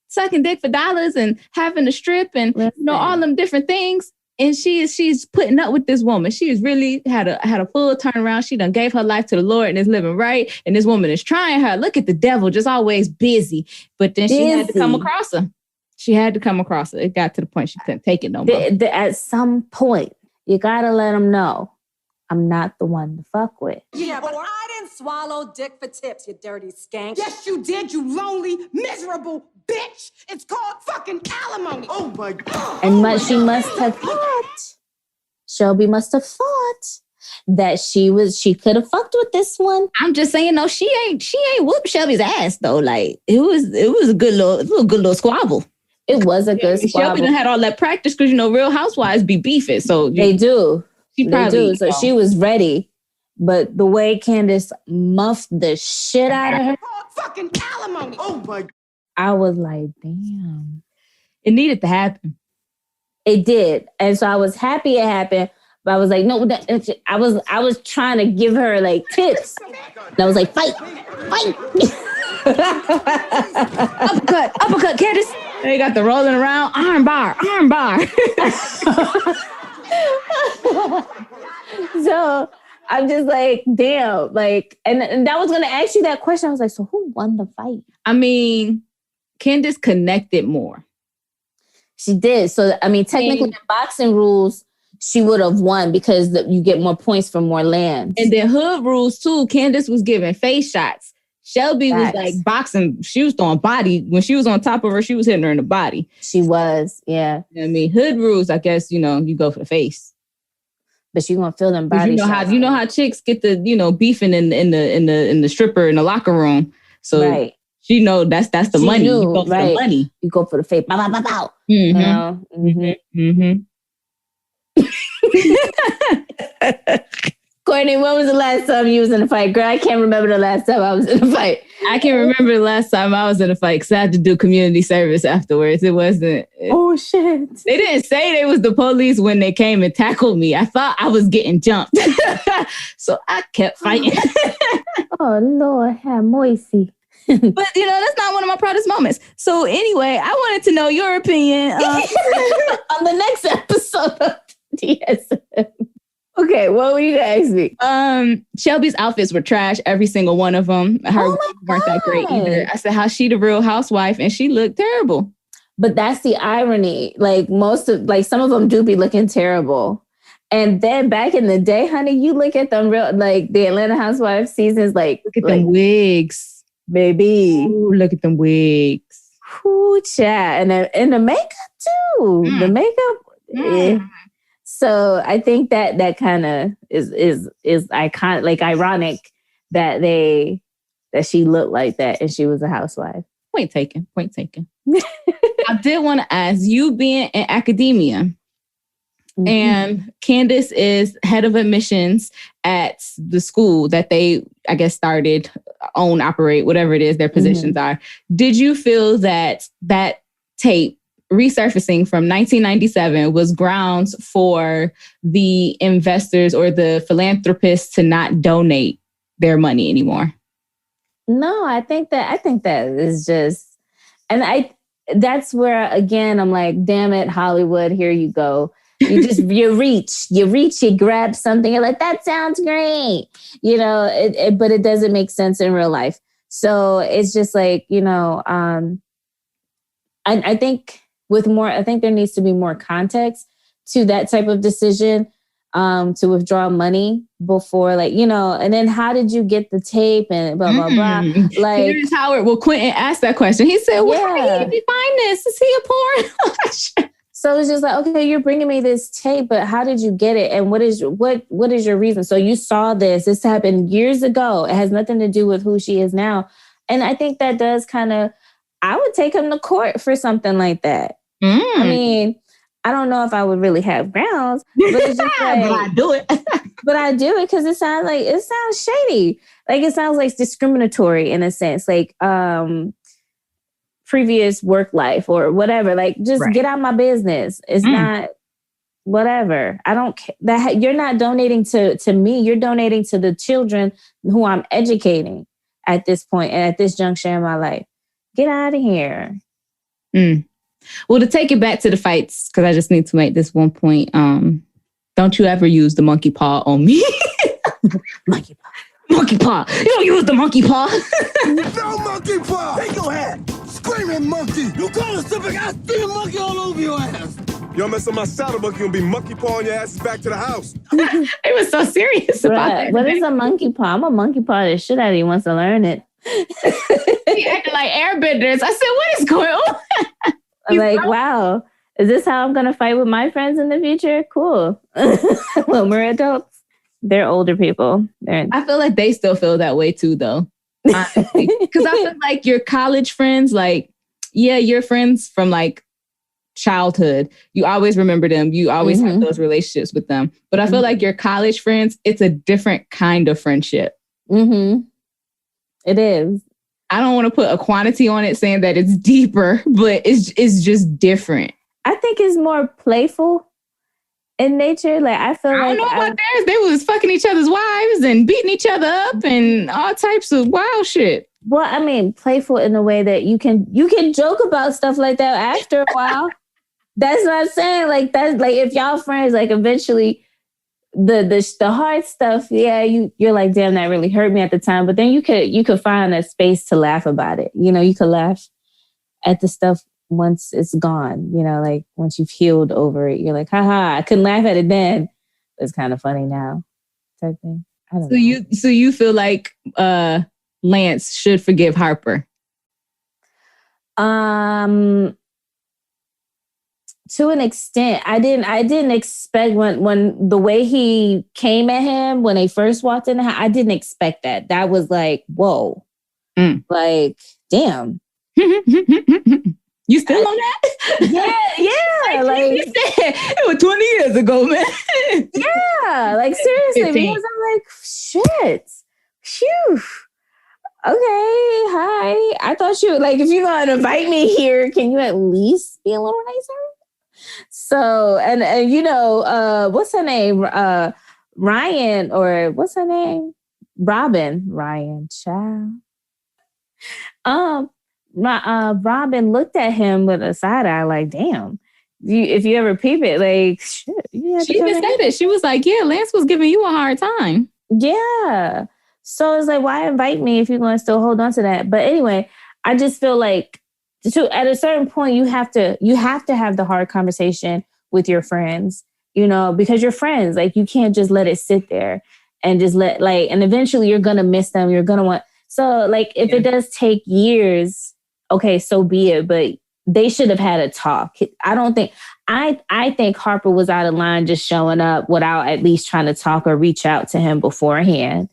sucking dick for dollars and having a strip and, all them different things. And she's putting up with this woman. She's really had a full turnaround. She done gave her life to the Lord and is living right. And this woman is trying her. Look at the devil, just always busy. But then she had to come across her. It got to the point she couldn't take it no more. At some point, you got to let them know, I'm not the one to fuck with. Yeah, but I didn't swallow dick for tips, you dirty skank. Yes, you did, you lonely, miserable bitch. It's called fucking alimony. Oh, my God. And she must have thought, Shelby must have thought that she could have fucked with this one. I'm just saying, no, she ain't whooped Shelby's ass, though. Like, it was a good little squabble. It was a good squabble. Shelby done had all that practice because, Real Housewives be beefing. So they do. They do. So she was ready. But the way Candace muffed the shit out of her. Fucking alimony. Oh my God. I was like, damn. It needed to happen. It did. And so I was happy it happened. But I was like, no, I was trying to give her like tips. And I was like, fight. Uppercut, Candace. They got the rolling around, arm bar. So I'm just like, damn, like, and I was going to ask you that question. I was like, so who won the fight? I mean, Candace connected more. She did. So, I mean, technically in boxing rules, she would have won because you get more points for more land. And then hood rules too. Candace was giving face shots. Shelby was like boxing. She was throwing body. When she was on top of her, she was hitting her in the body. She was, yeah. I mean, hood rules, I guess, you go for the face. But you gonna feel them body. You know how chicks get the beefing in the stripper in the locker room. So right. She that's the money. You go for the money. You go for the face. Bow, bow, bow, bow. Mm-hmm. Courtney, Courtney, when was the last time you was in a fight? Girl, I can't remember the last time I was in a fight. I can remember the last time I was in a fight because I had to do community service afterwards. It wasn't. Oh, shit. They didn't say they was the police when they came and tackled me. I thought I was getting jumped. So I kept fighting. Oh, Lord, have mercy. But, that's not one of my proudest moments. So anyway, I wanted to know your opinion on the next episode of DSM. Okay, what were you going to ask me? Shelby's outfits were trash, every single one of them. Her weren't that great either. I said, how's she the real housewife? And she looked terrible. But that's the irony. Like some of them do be looking terrible. And then back in the day, honey, you look at them real, like the Atlanta Housewives seasons, like look at them wigs, baby. Ooh, look at them wigs. Ooh, chat, and the makeup too. The makeup. Yeah. So I think that kind of is iconic, like ironic that she looked like that and she was a housewife. Point taken. I did want to ask, you being in academia, and Candace is head of admissions at the school that they, I guess, started, own, operate, whatever it is their positions are. Did you feel that tape resurfacing from 1997 was grounds for the investors or the philanthropists to not donate their money anymore? No, I think that is just, and that's where, again, I'm like, damn it, Hollywood, here you go. You reach, you grab something, you're like, that sounds great. But it doesn't make sense in real life. So it's just like, I think there needs to be more context to that type of decision, to withdraw money before, and then how did you get the tape and blah, blah, blah. Like, here's Howard. Well, Quentin asked that question. He said, well, how did you find this? Is he a porn? So it's just like, okay, you're bringing me this tape, but how did you get it? And what is your reason? So you saw this happened years ago. It has nothing to do with who she is now. And I think that does I would take him to court for something like that. I mean, I don't know if I would really have grounds, but it's just like, but I do it. But I do it because it sounds shady. Like it sounds like discriminatory in a sense, like previous work life or whatever. Like just get out of my business. It's not whatever. I don't care that you're not donating to me. You're donating to the children who I'm educating at this point and at this juncture in my life. Get out of here. Well, to take it back to the fights, because I just need to make this one point. Don't you ever use the monkey paw on me. Monkey paw. Monkey paw. You don't use the monkey paw. No monkey paw. Take your hat. Screaming monkey. You call it something? I see a monkey all over your ass. Y'all mess up my saddle monkey, gonna be monkey paw on your asses back to the house. They were so serious about that. What is a monkey paw? I'm a monkey paw the shit out of you wants to learn it. He acting like airbenders. I said, what is going on? I'm like, wow, is this how I'm going to fight with my friends in the future? Cool. When we're adults, they're older people. I feel like they still feel that way too, though. Honestly. Because I feel like your college friends, like, yeah, you're friends from like childhood. You always remember them. You always have those relationships with them. But I feel like your college friends, it's a different kind of friendship. It is. I don't want to put a quantity on it saying that it's deeper, but it's just different. I think it's more playful in nature. Like I feel I don't know about theirs. They was fucking each other's wives and beating each other up and all types of wild shit. Well, I mean, playful in a way that you can joke about stuff like that after a while. That's what I'm saying. Like that's like if y'all friends, like eventually the hard stuff, yeah, you're like, damn, that really hurt me at the time. But then you could find a space to laugh about it. You could laugh at the stuff once it's gone. Like once you've healed over it, you're like, haha, I couldn't laugh at it then. It's kind of funny now, type thing. I don't know. So you feel like Lance should forgive Harper? To an extent, I didn't expect when the way he came at him when they first walked in the house, I didn't expect that. That was like, whoa, like, damn. You still on that? Yeah. Like it was 20 years ago, man. Yeah, like like seriously, 15. because I'm like, shit. Phew. Okay, hi. I thought you like if you're gonna invite me here, can you at least be a little nicer? So and you know, what's her name? Ryan, or what's her name? Ryan, child. Robin looked at him with a side eye, like, damn. If you ever peep it, like, shit. She even said it. She was like, yeah, Lance was giving you a hard time. Yeah. So it's like, why invite me if you're going to still hold on to that? But anyway, I just feel like at a certain point, you have to have the hard conversation with your friends, you know, because you're friends. Like, you can't just let it sit there and just and eventually you're going to miss them. You're going to want. So like, if it does take years, okay, so be it. But they should have had a talk. I think Harper was out of line just showing up without at least trying to talk or reach out to him beforehand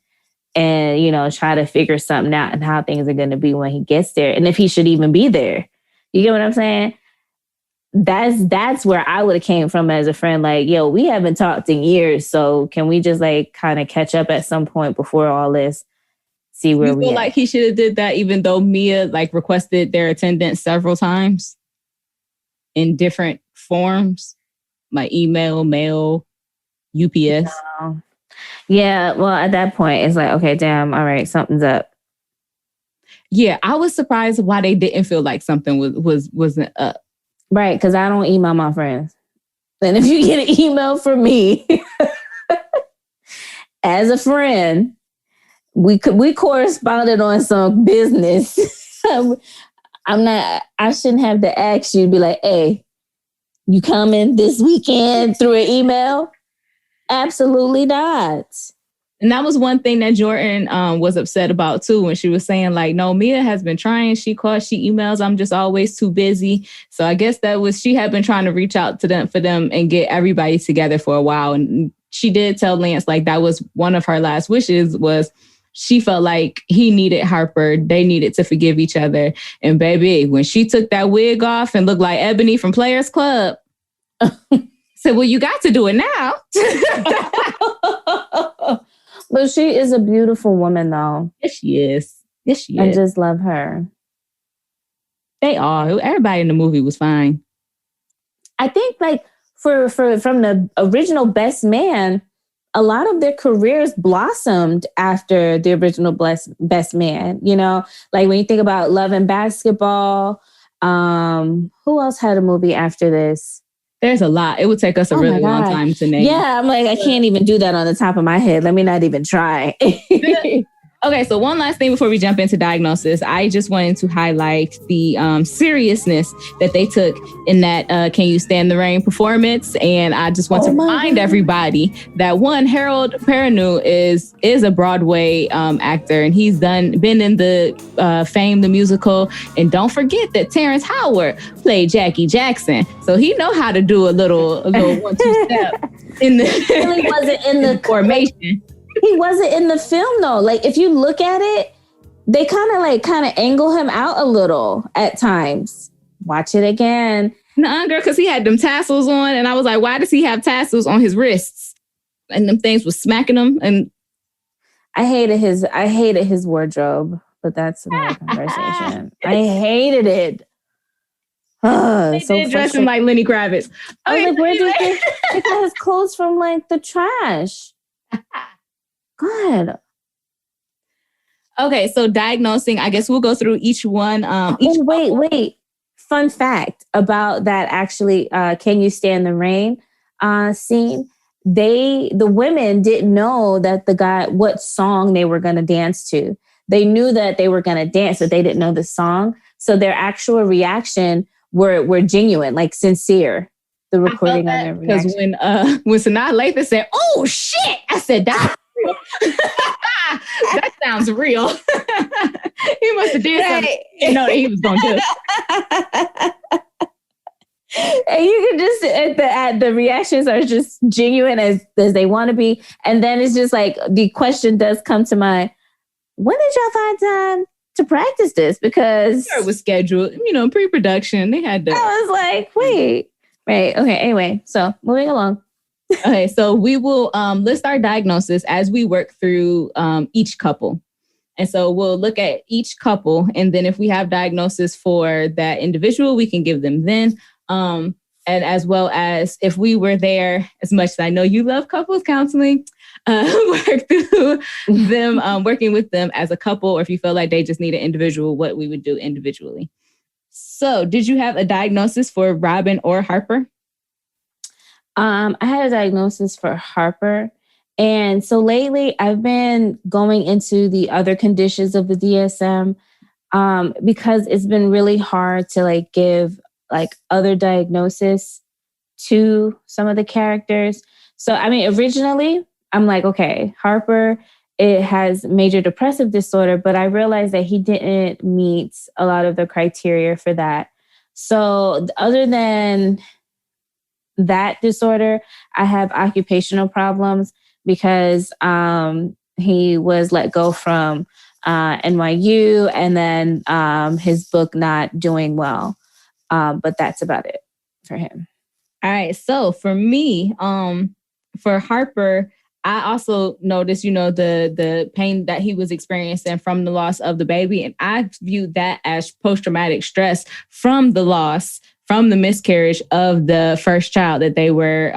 and, you know, try to figure something out and how things are going to be when he gets there. And if he should even be there. You get what I'm saying? That's where I would have came from as a friend. Like, yo, we haven't talked in years. So can we just like kind of catch up at some point before all this? See where we feel like he should have did that, even though Mia like requested their attendance several times in different forms, like email, mail, UPS. Yeah, well, at that point, it's like, okay, damn, all right, something's up. Yeah, I was surprised why they didn't feel like something wasn't up. Right, because I don't email my friends. And if you get an email from me as a friend, we corresponded on some business. I shouldn't have to ask you to be like, hey, you coming this weekend through an email? Absolutely not. And that was one thing that Jordan was upset about too, when she was saying like, no, Mia has been trying. She calls, she emails. I'm just always too busy. So I guess she had been trying to reach out to them and get everybody together for a while. And she did tell Lance like that was one of her last wishes, was she felt like he needed Harper. They needed to forgive each other. And baby, when she took that wig off and looked like Ebony from Players Club, said, well, you got to do it now. But she is a beautiful woman, though. Yes, she is. I just love her. They are. Everybody in the movie was fine. I think, like, from the original Best Man, a lot of their careers blossomed after the original Best Man. You know, like when you think about Love and Basketball, who else had a movie after this? There's a lot. It would take us a really long time to name. Yeah, I'm like, I can't even do that on the top of my head. Let me not even try. Okay, so one last thing before we jump into Diagnosis. I just wanted to highlight the seriousness that they took in that Can You Stand the Rain performance. And I just want to remind everybody that Harold Perrineau is a Broadway actor, and he's been in the Fame the musical. And don't forget that Terrence Howard played Jackie Jackson. So he know how to do a little 1-2 step in the He wasn't in the formation. He wasn't in the film though. Like if you look at it, they kind of angle him out a little at times. Watch it again. Nuh-uh, girl, because he had them tassels on, and I was like, why does he have tassels on his wrists? And them things was smacking him. And I hated his wardrobe, but that's another conversation. I hated it. They did dress him like Lenny Kravitz. I was like, where did they got his clothes from? Like the trash. God. Okay, so Diagnosing, I guess we'll go through each one. Wait. Fun fact about that actually, Can You Stand the Rain scene? The women didn't know that what song they were going to dance to. They knew that they were going to dance, but they didn't know the song. So their actual reaction were genuine, like sincere. The recording on their reaction. Because when Sanaa Lathan said, "Oh shit," I said, "That's real." That sounds real. He must have did something he didn't know that he was going to do. And you can just at the reactions are just genuine as they want to be, and then it's just like the question does come to mind: when did y'all find time to practice this? Because it was scheduled, pre-production. They had to. I was like, wait. Right. Okay. Anyway, so moving along. Okay, so we will list our diagnosis as we work through each couple. And so we'll look at each couple. And then if we have diagnosis for that individual, we can give them then. And as well as if we were there, as much as I know you love couples counseling, work through them, working with them as a couple, or if you feel like they just need an individual, what we would do individually. So did you have a diagnosis for Robin or Harper? I had a diagnosis for Harper. And so lately I've been going into the other conditions of the DSM because it's been really hard to like give like other diagnosis to some of the characters. So, I mean, originally I'm like, okay, Harper, it has major depressive disorder, but I realized that he didn't meet a lot of the criteria for that. So other than that disorder, I have occupational problems because he was let go from NYU and then his book not doing well. But that's about it for him. All right. So for me, for Harper, I also noticed, the pain that he was experiencing from the loss of the baby. And I viewed that as post-traumatic stress from the loss, from the miscarriage of the first child that they were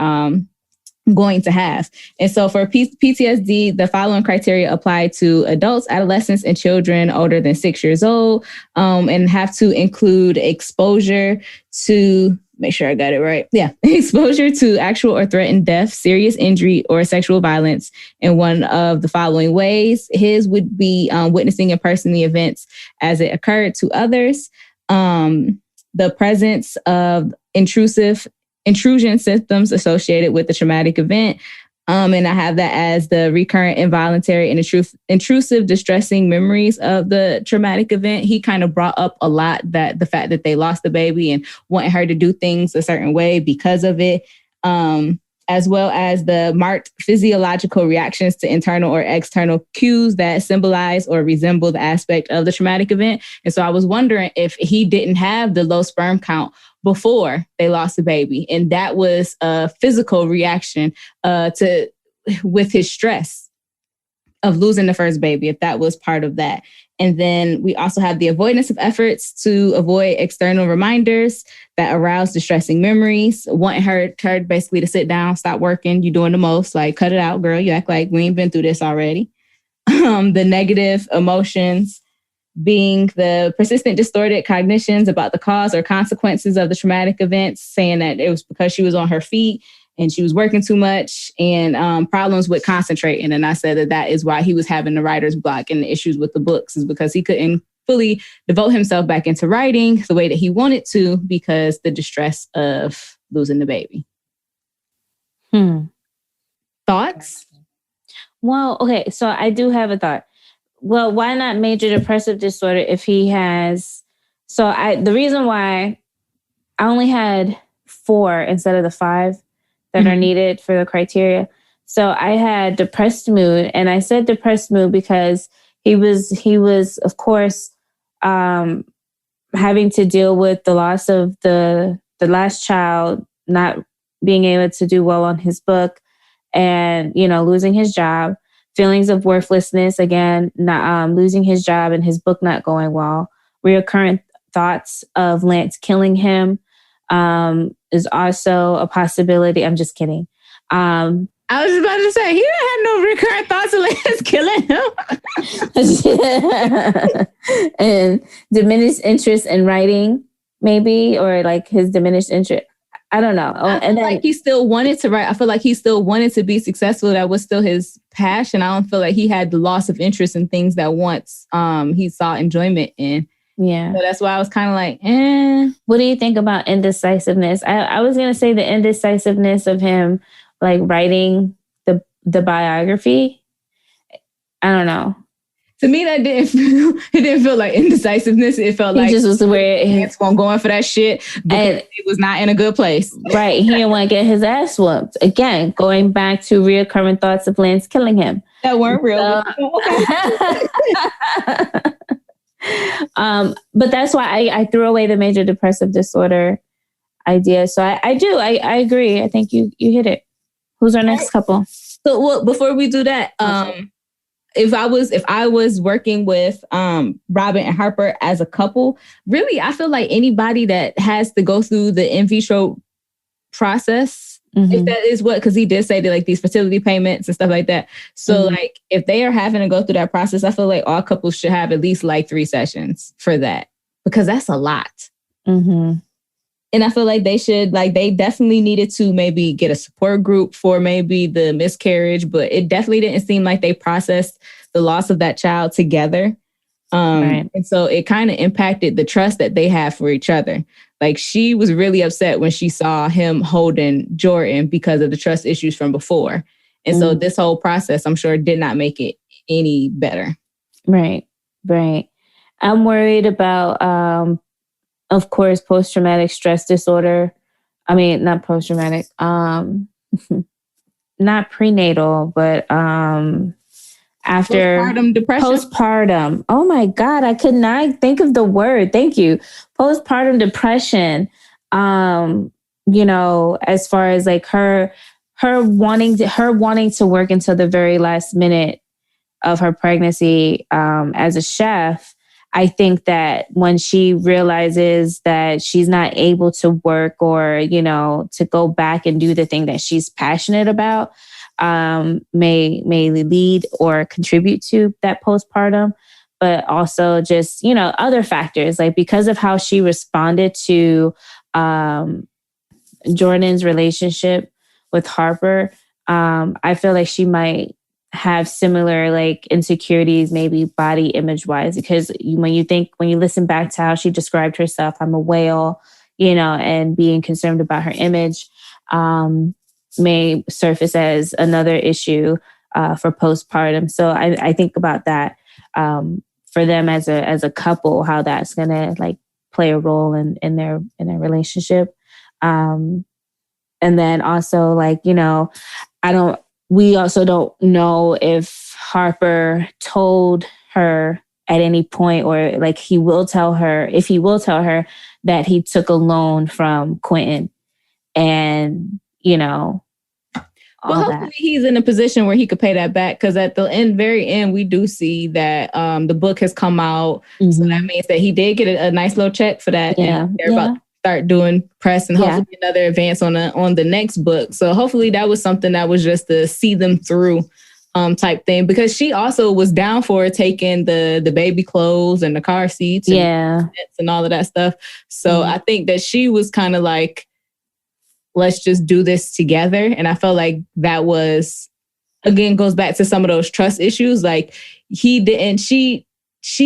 going to have. And so for PTSD, the following criteria apply to adults, adolescents, and children older than 6 years old, and have to include exposure to, make sure I got it right. Yeah. Exposure to actual or threatened death, serious injury, or sexual violence in one of the following ways. His would be witnessing in person the events as it occurred to others. The presence of intrusion symptoms associated with the traumatic event. And I have that as the recurrent involuntary and intrusive distressing memories of the traumatic event. He kind of brought up a lot that the fact that they lost the baby and wanting her to do things a certain way because of it, as well as the marked physiological reactions to internal or external cues that symbolize or resemble the aspect of the traumatic event. And so I was wondering if he didn't have the low sperm count before they lost the baby. And that was a physical reaction with his stress of losing the first baby, if that was part of that. And then we also have the avoidance of efforts to avoid external reminders that arouse distressing memories, wanting her basically to sit down, stop working, you're doing the most, like cut it out, girl, you act like we ain't been through this already. The negative emotions being the persistent distorted cognitions about the cause or consequences of the traumatic events, saying that it was because she was on her feet and she was working too much, and problems with concentrating. And I said that is why he was having the writer's block and the issues with the books, is because he couldn't fully devote himself back into writing the way that he wanted to because the distress of losing the baby. Thoughts? Well, okay, so I do have a thought. Well, why not major depressive disorder if he has... So the reason why I only had 4 instead of the 5 that are needed for the criteria. So I had depressed mood, and I said depressed mood because he was of course having to deal with the loss of the last child, not being able to do well on his book, and losing his job, feelings of worthlessness, again, not losing his job and his book not going well, recurrent thoughts of Lance killing him is also a possibility. I'm just kidding. I was about to say, he didn't have no recurrent thoughts of Lance killing him. And diminished interest in writing, maybe, or like his diminished interest. I don't know. And then he still wanted to write. I feel like he still wanted to be successful. That was still his passion. I don't feel like he had the loss of interest in things that once he saw enjoyment in. Yeah. So that's why I was kind of like, What do you think about indecisiveness? I was going to say the indecisiveness of him, like writing the biography. I don't know. To me, that it didn't feel like indecisiveness. It felt like he just was where he's going for that shit, and it was not in a good place. Right. He didn't want to get his ass whooped. Again, going back to reoccurring thoughts of Lance killing him. That weren't real. But that's why I threw away the major depressive disorder idea. So I agree. I think you hit it. Who's our next couple? So, well, before we do that, if I was working with Robin and Harper as a couple, really, I feel like anybody that has to go through the in vitro process, if that is what, because he did say that like these fertility payments and stuff like that. So like if they are having to go through that process, I feel like all couples should have at least like 3 sessions for that, because that's a lot. And I feel like they definitely needed to maybe get a support group for maybe the miscarriage, but it definitely didn't seem like they processed the loss of that child together. And so it kind of impacted the trust that they have for each other. Like she was really upset when she saw him holding Jordan because of the trust issues from before. And so this whole process, I'm sure, did not make it any better. Right. I'm worried about, of course, post-traumatic stress disorder. I mean, not post-traumatic, not prenatal, but after postpartum depression. Postpartum. Oh my God, I could not think of the word. Thank you. Postpartum depression. You know, as far as like her wanting to work until the very last minute of her pregnancy as a chef. I think that when she realizes that she's not able to work or, you know, to go back and do the thing that she's passionate about, may lead or contribute to that postpartum, but also just, you know, other factors, like because of how she responded to Jordan's relationship with Harper, I feel like she might have similar like insecurities, maybe body image wise, because when you listen back to how she described herself, I'm a whale, you know, and being concerned about her image may surface as another issue for postpartum. So I think about that for them as a couple, how that's gonna like play a role in their relationship. And then also like, you know, we also don't know if Harper told her at any point, or like if he will tell her that he took a loan from Quentin, and, you know, well, hopefully he's in a position where he could pay that back, because at the very end, we do see that the book has come out. So that means that he did get a nice little check for that. Yeah. And they're about to start doing press and hopefully another advance on the next book. So hopefully that was something that was just to see them through type thing, because she also was down for taking the baby clothes and the car seats and all of that stuff. So I think that she was kind of like, let's just do this together. And I felt like that was, again, goes back to some of those trust issues. Like she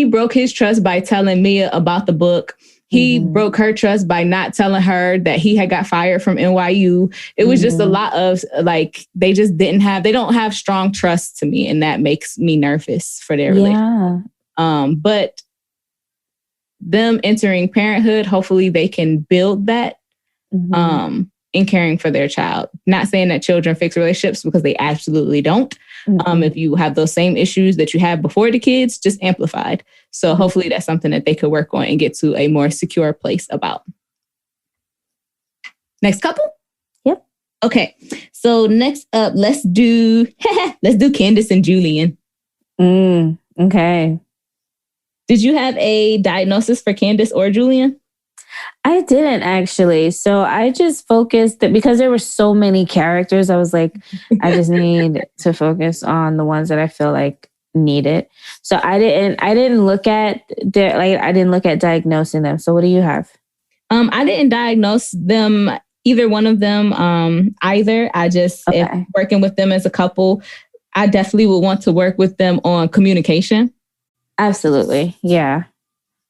broke his trust by telling Mia about the book. He broke her trust by not telling her that he had got fired from NYU. It was just a lot of like, they don't have strong trust to me. And that makes me nervous for their relationship. But them entering parenthood, hopefully they can build that in caring for their child. Not saying that children fix relationships, because they absolutely don't. If you have those same issues that you had before the kids, just amplified. So hopefully that's something that they could work on and get to a more secure place about. Next couple? Yep. Okay. So next up, let's do Candace and Julian. Okay. Did you have a diagnosis for Candace or Julian? I didn't actually. So I just focused, because there were so many characters. I was like, I just need to focus on the ones that I feel like need it. So I didn't look at diagnosing them. So what do you have? I didn't diagnose them, either one of them either. I just, if working with them as a couple, I definitely would want to work with them on communication. Absolutely. Yeah.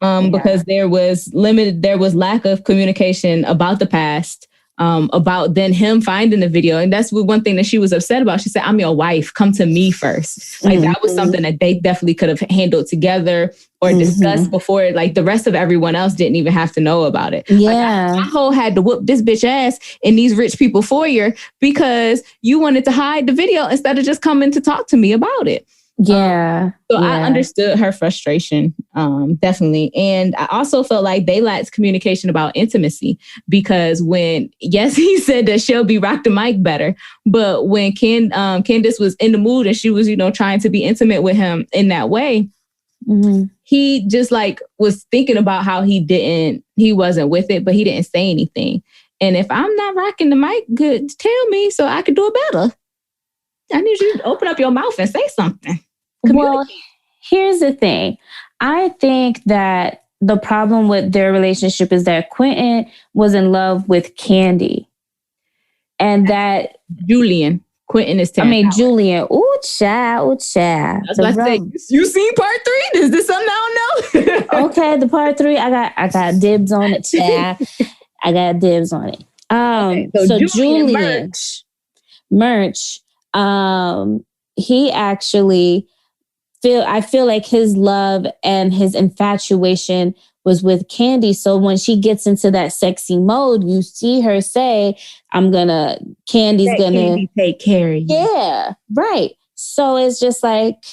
Because there was lack of communication about the past, about then him finding the video. And that's one thing that she was upset about. She said, I'm your wife, come to me first. Like that was something that they definitely could have handled together or discussed before. Like the rest of everyone else didn't even have to know about it. Yeah. Like, I whole had to whoop this bitch ass in these rich people foyer because you wanted to hide the video instead of just coming to talk to me about it. Yeah. So I understood her frustration, definitely. And I also felt like they lacked communication about intimacy because yes, he said that Shelby rocked the mic better. But when Candace was in the mood and she was, trying to be intimate with him in that way, he just like was thinking about how he wasn't with it, but he didn't say anything. And if I'm not rocking the mic, good, tell me so I could do it better. I need you to open up your mouth and say something. Well, here's the thing. I think that the problem with their relationship is that Quentin was in love with Candy. And that Julian, Quentin is Julian. Ooh, child, ooh, child. I was about to say, you seen part 3? Is this something I don't know? Okay, the part 3, I got dibs on it, child. I got dibs on it. So Julian Merch, he actually I feel like his love and his infatuation was with Candy. So when she gets into that sexy mode, you see her say, Candy's gonna take care of you. Yeah, right. So it's just like,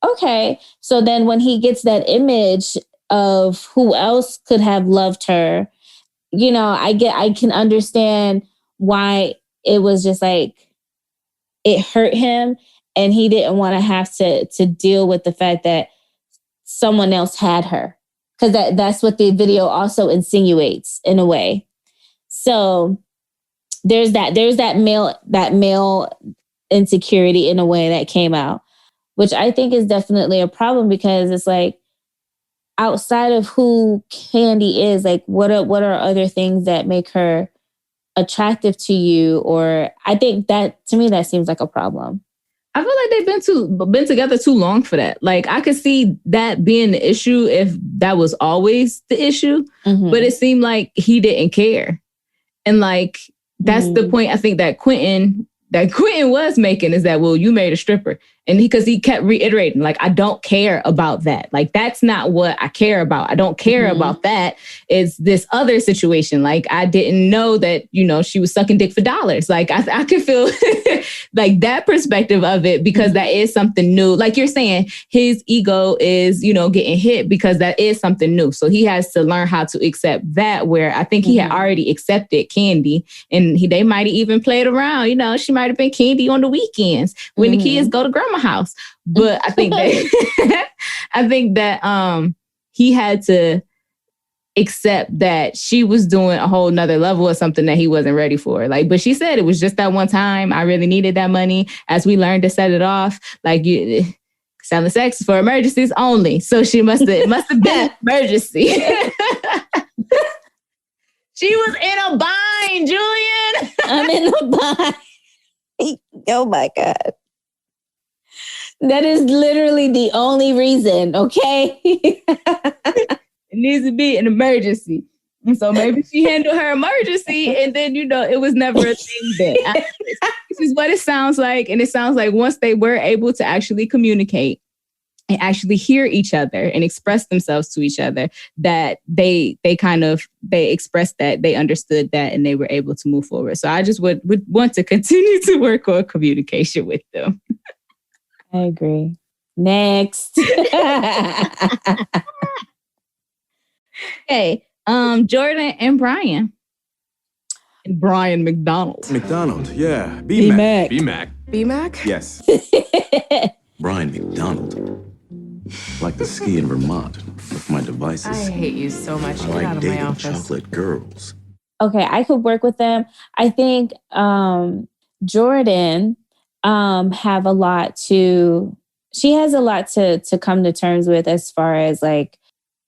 okay. So then when he gets that image of who else could have loved her, I can understand why it was just like, it hurt him. And he didn't want to have to deal with the fact that someone else had her. Because that's what the video also insinuates in a way. So there's that male insecurity in a way that came out, which I think is definitely a problem because it's like, outside of who Candy is, like what are other things that make her attractive to you? Or I think that, to me, that seems like a problem. I feel like they've been together too long for that. Like I could see that being the issue if that was always the issue, but it seemed like he didn't care. And like, that's the point I think that Quentin was making is that, well, you married a stripper. And because he kept reiterating, like, I don't care about that. Like, that's not what I care about. I don't care about that. It's this other situation. Like, I didn't know that, she was sucking dick for dollars. Like, I could feel like that perspective of it because that is something new. Like you're saying, his ego is, getting hit because that is something new. So he has to learn how to accept that, where I think he had already accepted Candy and they might have even played around. She might have been Candy on the weekends when the kids go to grandma's house. But I think that he had to accept that she was doing a whole nother level of something that he wasn't ready for. Like, but she said it was just that one time. I really needed that money. As we learned to set it off, like selling sex for emergencies only. So it must have been emergency. She was in a bind, Julian. I'm in a bind. Oh my God. That is literally the only reason, okay? It needs to be an emergency. And so maybe she handled her emergency and then, it was never a thing then. This is what it sounds like. And it sounds like once they were able to actually communicate and actually hear each other and express themselves to each other, that they expressed that, they understood that, and they were able to move forward. So I just would want to continue to work on communication with them. I agree. Next. Okay. Jordan and Brian. And Brian McDonald. McDonald, yeah. B-Mac. B-Mac. B-Mac? Yes. Brian McDonald. Like the ski in Vermont with my devices. I hate you so much. I Get like out of my dating office. chocolate girls. Okay, I could work with them. I think Jordan has a lot to come to terms with as far as like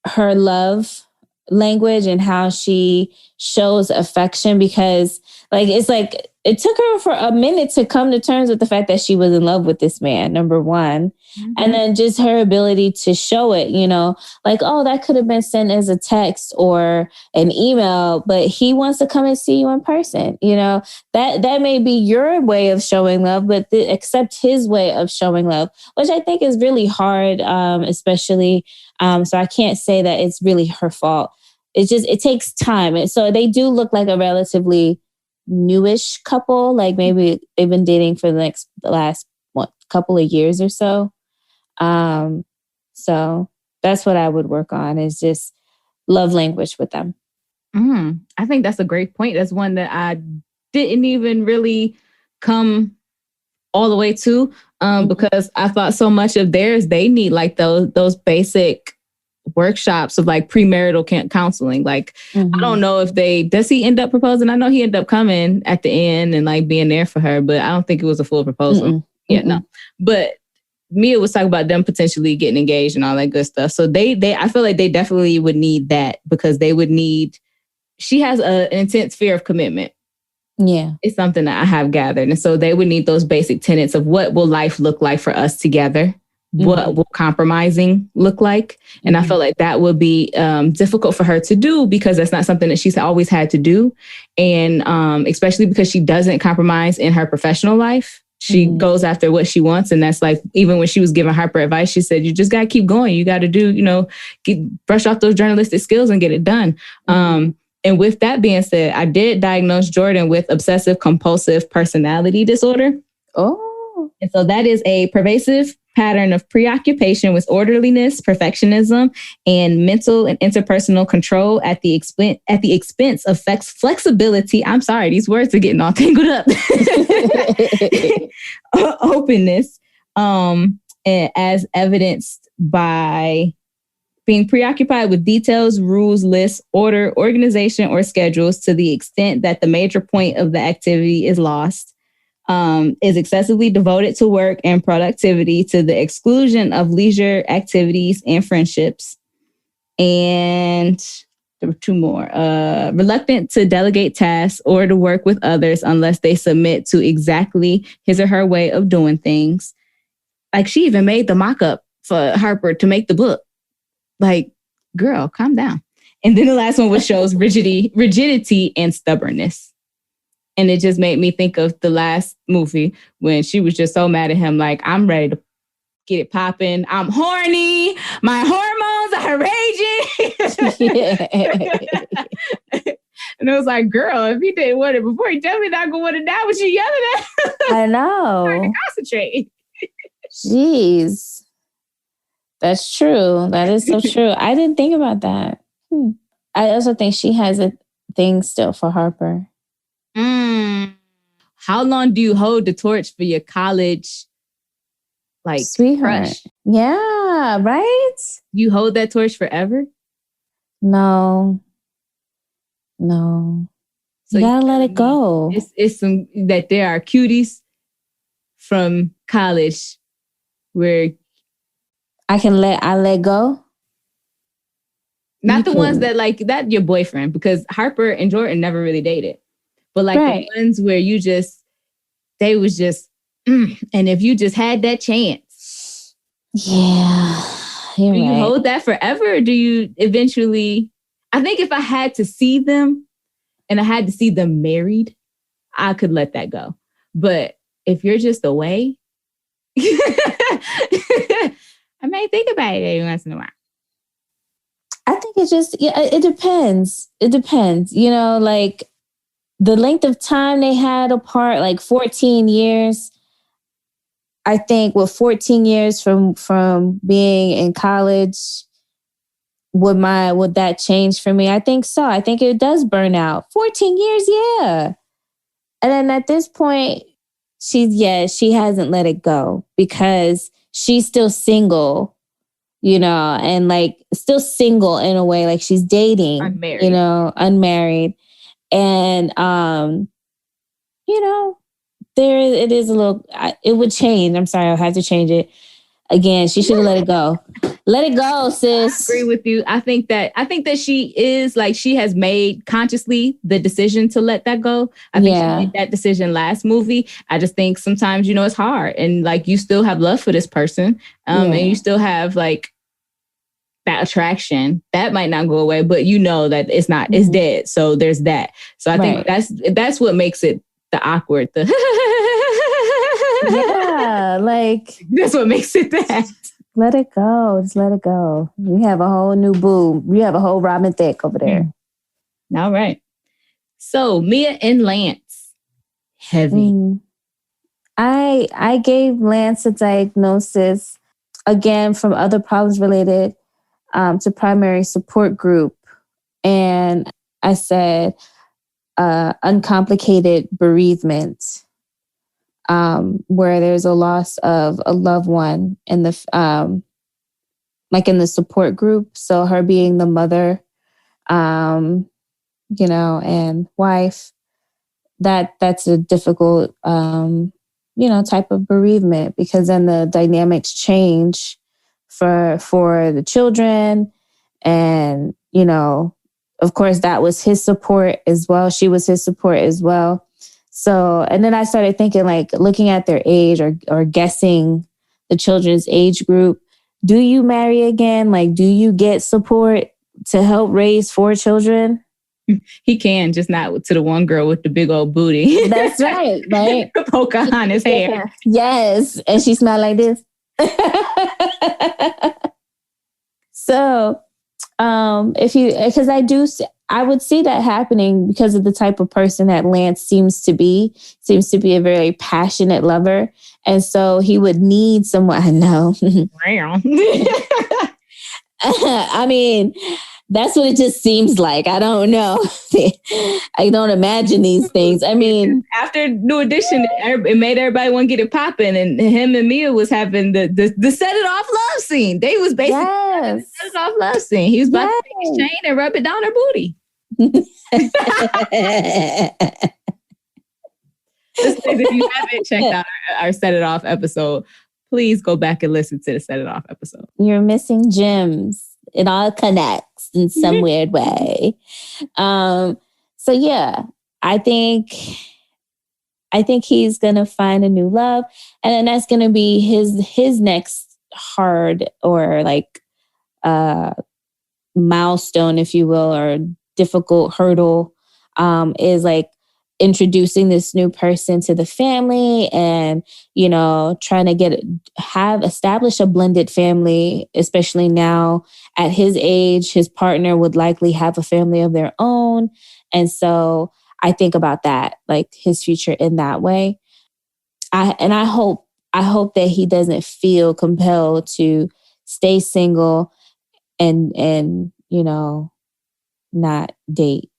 her love language and how she shows affection, because like it's like it took her for a minute to come to terms with the fact that she was in love with this man, number one. And then just her ability to show it, like, oh, that could have been sent as a text or an email, but he wants to come and see you in person. That may be your way of showing love, but accept his way of showing love, which I think is really hard, especially. So I can't say that it's really her fault. It takes time. And so they do look like a relatively newish couple. Like maybe they've been dating for the last couple of years or so. So that's what I would work on, is just love language with them. I think that's a great point. That's one that I didn't even really come all the way to, because I thought so much of theirs, they need like those basic workshops of like premarital counseling. Like, I don't know if does he end up proposing? I know he ended up coming at the end and like being there for her, but I don't think it was a full proposal. No. But Mia was talking about them potentially getting engaged and all that good stuff. So I feel like they definitely would need that, because she has an intense fear of commitment. Yeah. It's something that I have gathered. And so they would need those basic tenets of what will life look like for us together? What will compromising look like? And I feel like that would be difficult for her to do, because that's not something that she's always had to do. And especially because she doesn't compromise in her professional life. She goes after what she wants. And that's like, even when she was giving Harper advice, she said, you just got to keep going. You got to do, brush off those journalistic skills and get it done. And with that being said, I did diagnose Jordan with obsessive compulsive personality disorder. Oh. And so that is a pervasive pattern of preoccupation with orderliness, perfectionism, and mental and interpersonal control at the expense of flexibility. I'm sorry, these words are getting all tangled up. Openness, as evidenced by being preoccupied with details, rules, lists, order, organization, or schedules to the extent that the major point of the activity is lost, is excessively devoted to work and productivity to the exclusion of leisure activities and friendships. And there were two more. Reluctant to delegate tasks or to work with others unless they submit to exactly his or her way of doing things. Like, she even made the mock-up for Harper to make the book. Like, girl, calm down. And then the last one was shows rigidity and stubbornness. And it just made me think of the last movie when she was just so mad at him. Like, I'm ready to get it popping. I'm horny. My hormones are raging. And it was like, girl, if he didn't want it before, he definitely not going to want it now. What you yelling at? I know. Hard to concentrate. Jeez. That's true. That is so true. I didn't think about that. I also think she has a thing still for Harper. How long do you hold the torch for your college, like, sweetheart? Crush? Yeah, right? You hold that torch forever? No. So you gotta let it go. It's some that there are cuties from college where I let go. Not the ones that like that your boyfriend, because Harper and Jordan never really dated. But like the ones where they was just, and if you just had that chance. Yeah. Do you hold that forever, or do you eventually? I think if I had to see them and I had to see them married, I could let that go. But if you're just away, I may think about it every once in a while. I think it depends. It depends. Like the length of time they had apart, like 14 years. I think with 14 years from being in college, would that change for me? I think so. I think it does burn out. 14 years, yeah. And then at this point, she hasn't let it go because she's still single, and like still single in a way, like she's dating, unmarried. And, it is a little, it would change. I'm sorry, I'll have to change it. Again, she should have let it go. Let it go, sis. I agree with you. I think that she is like, she has made consciously the decision to let that go. I think she made that decision last movie. I just think sometimes, it's hard. And like, you still have love for this person. And you still have like that attraction that might not go away, but that it's not, it's dead. So there's that. So I think that's what makes it the awkward, yeah, like that's what makes it that. Let it go. Just let it go. We have a whole new boo. We have a whole Robin Thicke over there. All right. So Mia and Lance. Heavy. I gave Lance a diagnosis. again, from other problems related to primary support group. And I said, uncomplicated bereavement, where there's a loss of a loved one in the, like in the support group. So her being the mother, and wife, that's a difficult, type of bereavement, because then the dynamics change for the children. And, of course, that was his support as well. She was his support as well. So, and then I started thinking, like, looking at their age or guessing the children's age group. Do you marry again? Like, do you get support to help raise 4 children? He can, just not to the one girl with the big old booty. That's right, right? Pocahontas hair. Yes, and she smelled like this. So, I would see that happening because of the type of person that Lance seems to be a very passionate lover. And so he would need someone. I know. I mean, that's what it just seems like. I don't know. I don't imagine these things. I mean, after New Edition, it made everybody want to get it popping, and him and Mia was having the set it off love scene. They was basically the set it off love scene. He was about to take his chain and rub it down her booty. Listeners, if you haven't checked out our Set It Off episode, please go back and listen to the Set It Off episode. You're missing gems. It all connects in some weird way. So yeah, I think he's gonna find a new love, and then that's gonna be his next hard or like milestone, if you will, or difficult hurdle, is like introducing this new person to the family and, trying to establish a blended family, especially now at his age. His partner would likely have a family of their own. And so I think about that, like his future in that way. I hope that he doesn't feel compelled to stay single and not date.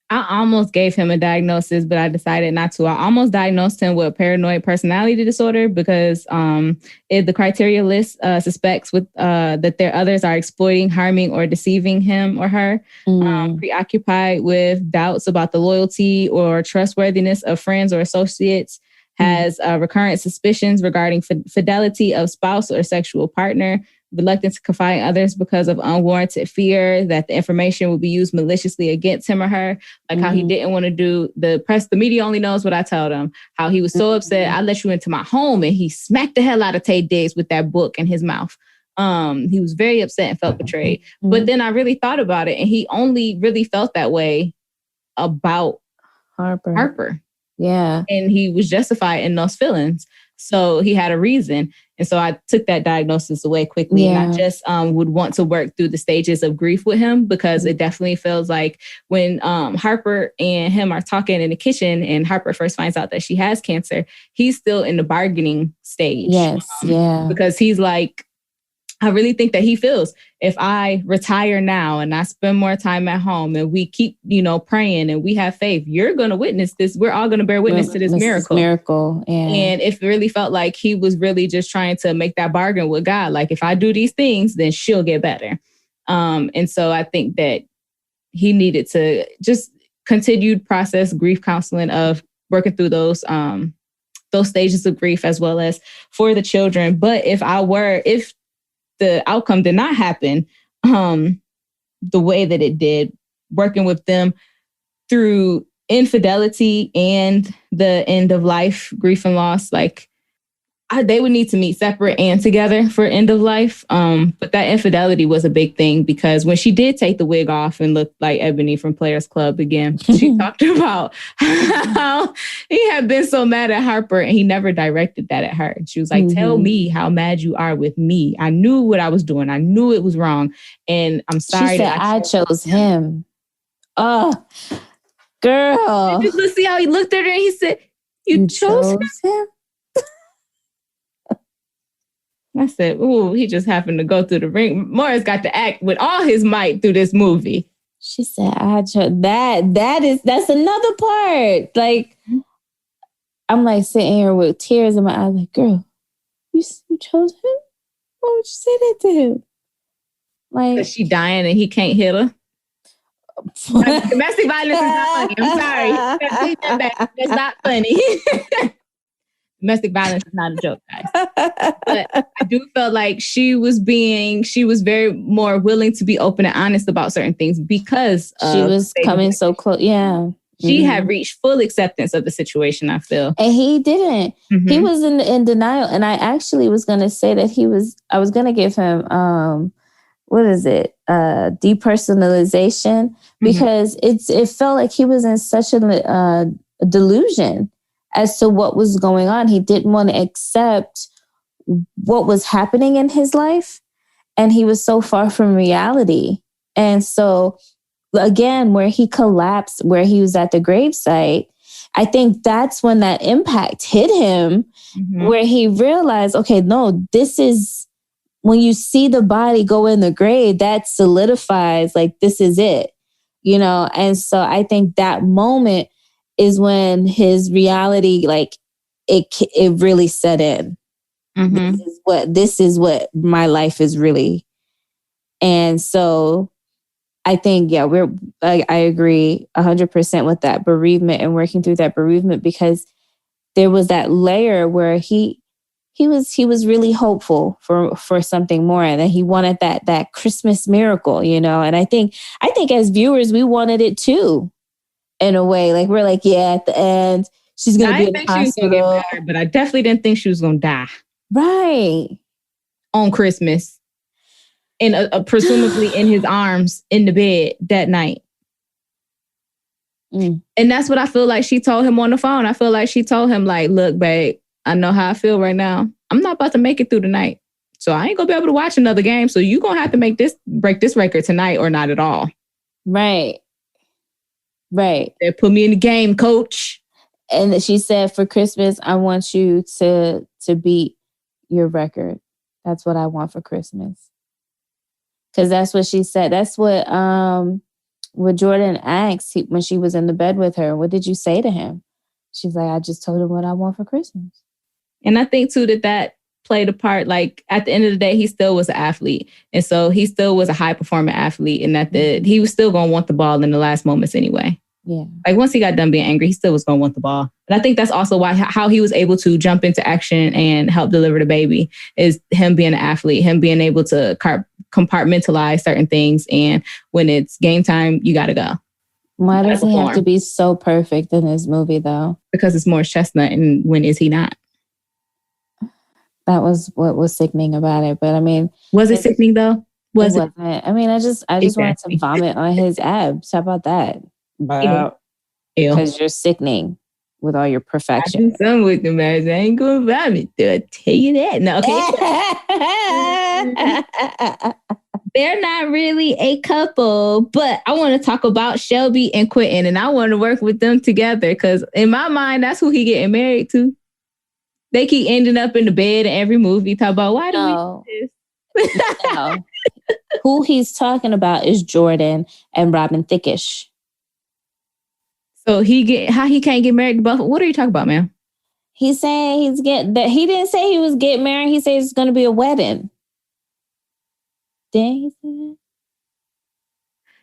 I almost gave him a diagnosis, but I decided not to. I almost diagnosed him with paranoid personality disorder because the criteria list suspects that their others are exploiting, harming, or deceiving him or her, preoccupied with doubts about the loyalty or trustworthiness of friends or associates, has recurrent suspicions regarding fidelity of spouse or sexual partner, reluctant to confide in others because of unwarranted fear that the information will be used maliciously against him or her. Like how he didn't want to do the media only knows what I tell them. How he was so upset, I let you into my home, and he smacked the hell out of Tay Diggs with that book in his mouth. He was very upset and felt betrayed. But then I really thought about it, and he only really felt that way about Harper. Yeah. And he was justified in those feelings. So he had a reason. And so I took that diagnosis away quickly. Yeah. And I just would want to work through the stages of grief with him, because it definitely feels like when Harper and him are talking in the kitchen and Harper first finds out that she has cancer, he's still in the bargaining stage. Yes. Because he's like, I really think that he feels if I retire now and I spend more time at home and we keep, praying and we have faith, you're going to witness this. We're all going to bear witness to this miracle. Yeah. And it really felt like he was really just trying to make that bargain with God. Like, if I do these things, then she'll get better. And so I think that he needed to just continued process grief counseling of working through those stages of grief, as well as for the children. But if the outcome did not happen the way that it did, working with them through infidelity and the end of life, grief and loss, they would need to meet separate and together for end of life. But that infidelity was a big thing, because when she did take the wig off and looked like Ebony from Players Club again, she talked about how he had been so mad at Harper and he never directed that at her. And she was like, tell me how mad you are with me. I knew what I was doing. I knew it was wrong. And I'm sorry. She said, I chose him. Oh, girl. Let's see how he looked at her and he said, you chose him? I said, ooh, he just happened to go through the ring. Morris got to act with all his might through this movie. She said, that's another part. Like, I'm like sitting here with tears in my eyes, like, girl, you chose him? Why would you say that to him? Like, she dying and he can't hit her. Domestic violence is not funny. I'm sorry. That's not funny. Domestic violence is not a joke, guys. But I do feel like she was very more willing to be open and honest about certain things because she was coming so close. Yeah. She had reached full acceptance of the situation, I feel. And he didn't. Mm-hmm. He was in denial. And I actually was going to say that I was going to give him, depersonalization, because it felt like he was in such a delusion as to what was going on. He didn't want to accept what was happening in his life. And he was so far from reality. And so, again, where he collapsed, where he was at the gravesite, I think that's when that impact hit him, where he realized, okay, no, this is, when you see the body go in the grave, that solidifies, like, this is it, you know? And so I think that moment is when his reality, like, it really set in. This is what my life is really. And so I think, yeah, I agree 100% with that bereavement and working through that bereavement, because there was that layer where he was really hopeful for something more, and then he wanted that Christmas miracle, you know. And I think as viewers, we wanted it too, in a way. Like, we're like, yeah, at the end, she's gonna be in the hospital. But I definitely didn't think she was gonna die. Right. On Christmas. And presumably in his arms in the bed that night. And that's what I feel like she told him on the phone. I feel like she told him, like, look, babe, I know how I feel right now. I'm not about to make it through the night. So I ain't gonna be able to watch another game. So you're gonna have to break this record tonight or not at all. Right. Right. They put me in the game, coach. And she said, for Christmas, I want you to beat your record. That's what I want for Christmas. Because that's what she said. That's what Jordan asked when she was in the bed with her. What did you say to him? She's like, I just told him what I want for Christmas. And I think, too, that played a part. Like, at the end of the day, he still was an athlete. And so he still was a high-performing athlete. And that he was still going to want the ball in the last moments anyway. Yeah. Like, once he got done being angry, he still was going to want the ball. And I think that's also how he was able to jump into action and help deliver the baby, is him being an athlete, him being able to compartmentalize certain things. And when it's game time, you got to go. Why does he have to be so perfect in his movie, though? Because it's Morris Chestnut, and when is he not? That was what was sickening about it. But I mean, was it sickening though? Was it? Wasn't. I mean, I just wanted to vomit on his abs. How about that? Because you're sickening with all your perfection. I do something with them abs. I ain't gonna vomit. I'll tell you that. No, okay. They're not really a couple, but I want to talk about Shelby and Quentin, and I want to work with them together, because in my mind, that's who he getting married to. They keep ending up in the bed in every movie. Talk about, why do we do this? No. Who he's talking about is Jordan and Robin Thicke. So how he can't get married to both? What are you talking about, man? He's saying he didn't say he was getting married. He said it's going to be a wedding. Did he say that?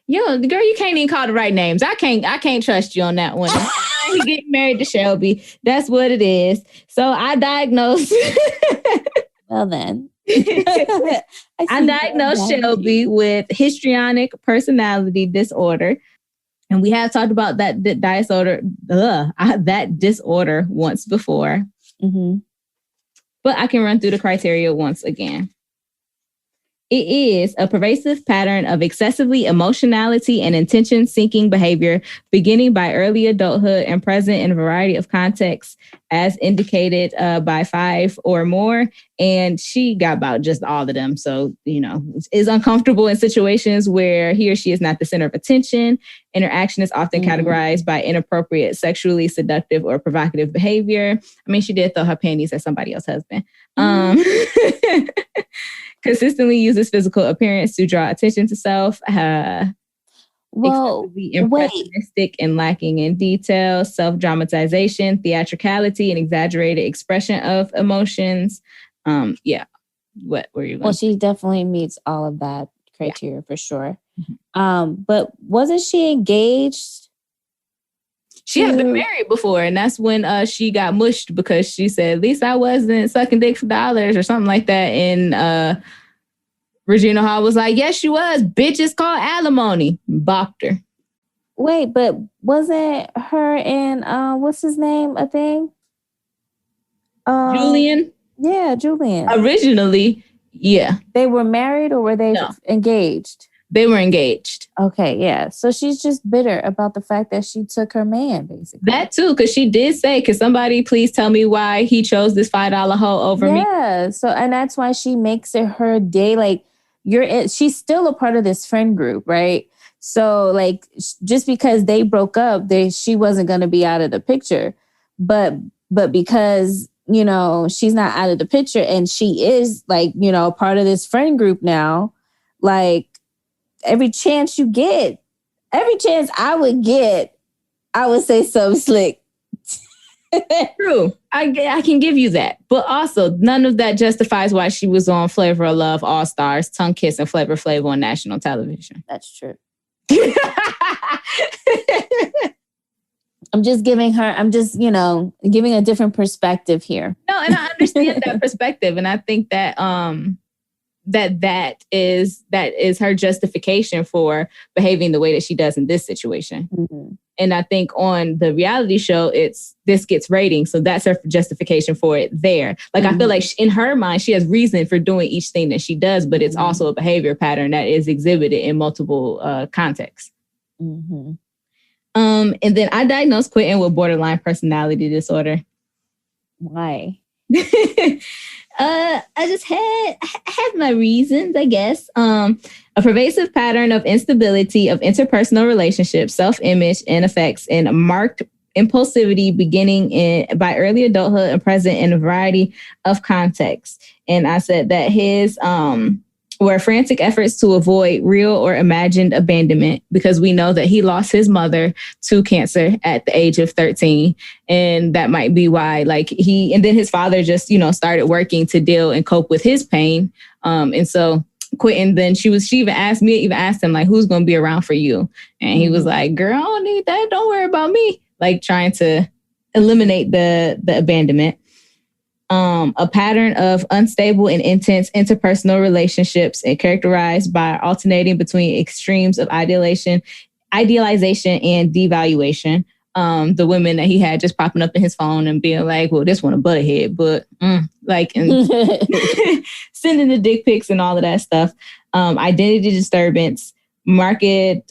Yo, girl, you can't even call the right names. I can't trust you on that one. He getting married to Shelby. That's what it is. So I diagnosed. Well then. I diagnosed Shelby with histrionic personality disorder. And we have talked about that disorder once before. Mm-hmm. But I can run through the criteria once again. It is a pervasive pattern of excessively emotionality and attention-seeking behavior, beginning by early adulthood and present in a variety of contexts as indicated by 5 or more. And she got about just all of them. So, is uncomfortable in situations where he or she is not the center of attention. Interaction is often categorized by inappropriate, sexually seductive, or provocative behavior. I mean, she did throw her panties at somebody else's husband. Consistently uses physical appearance to draw attention to self. Impressionistic and lacking in detail, self-dramatization, theatricality, and exaggerated expression of emotions. What were you going Well, she definitely meets all of that criteria for sure. But wasn't she engaged? She had been married before, and that's when she got mushed because she said, at least I wasn't sucking dick for dollars or something like that. And Regina Hall was like, yes, she was. Bitch, it's called alimony. Bopped her. Wait, but wasn't her and what's his name a thing? Julian? Yeah, Julian. Originally, yeah. They were married or were they engaged? They were engaged. Okay, yeah. So she's just bitter about the fact that she took her man, basically. That too, because she did say, could somebody please tell me why he chose this $5 hoe over me? Yeah, so and that's why she makes it her day. Like, she's still a part of this friend group, right? So like, just because they broke up, she wasn't going to be out of the picture. But because, she's not out of the picture and she is like, part of this friend group now, like every chance I would get, I would say something slick. True. I can give you that. But also, none of that justifies why she was on Flavor of Love, All Stars, Tongue Kiss, and Flavor Flav on national television. That's true. I'm just giving a different perspective here. No, and I understand that perspective. And I think that that is her justification for behaving the way that she does in this situation. Mm-hmm. And I think on the reality show, this gets ratings. So that's her justification for it there. Like, I feel like in her mind, she has reason for doing each thing that she does, but it's also a behavior pattern that is exhibited in multiple contexts. Mm-hmm. And then I diagnosed Quentin with borderline personality disorder. Why? I just have my reasons, I guess. A pervasive pattern of instability of interpersonal relationships, self-image, and effects, and marked impulsivity beginning by early adulthood and present in a variety of contexts. And I said that his were frantic efforts to avoid real or imagined abandonment, because we know that he lost his mother to cancer at the age of 13. And that might be why, and then his father just, started working to deal and cope with his pain. And so Quentin, then she even asked him, like, who's going to be around for you? And he was like, girl, I don't need that. Don't worry about me. Like, trying to eliminate the abandonment. A pattern of unstable and intense interpersonal relationships and characterized by alternating between extremes of idealization and devaluation. The women that he had just popping up in his phone and being like, well, this one a butthead, but and sending the dick pics and all of that stuff. Identity disturbance, markedly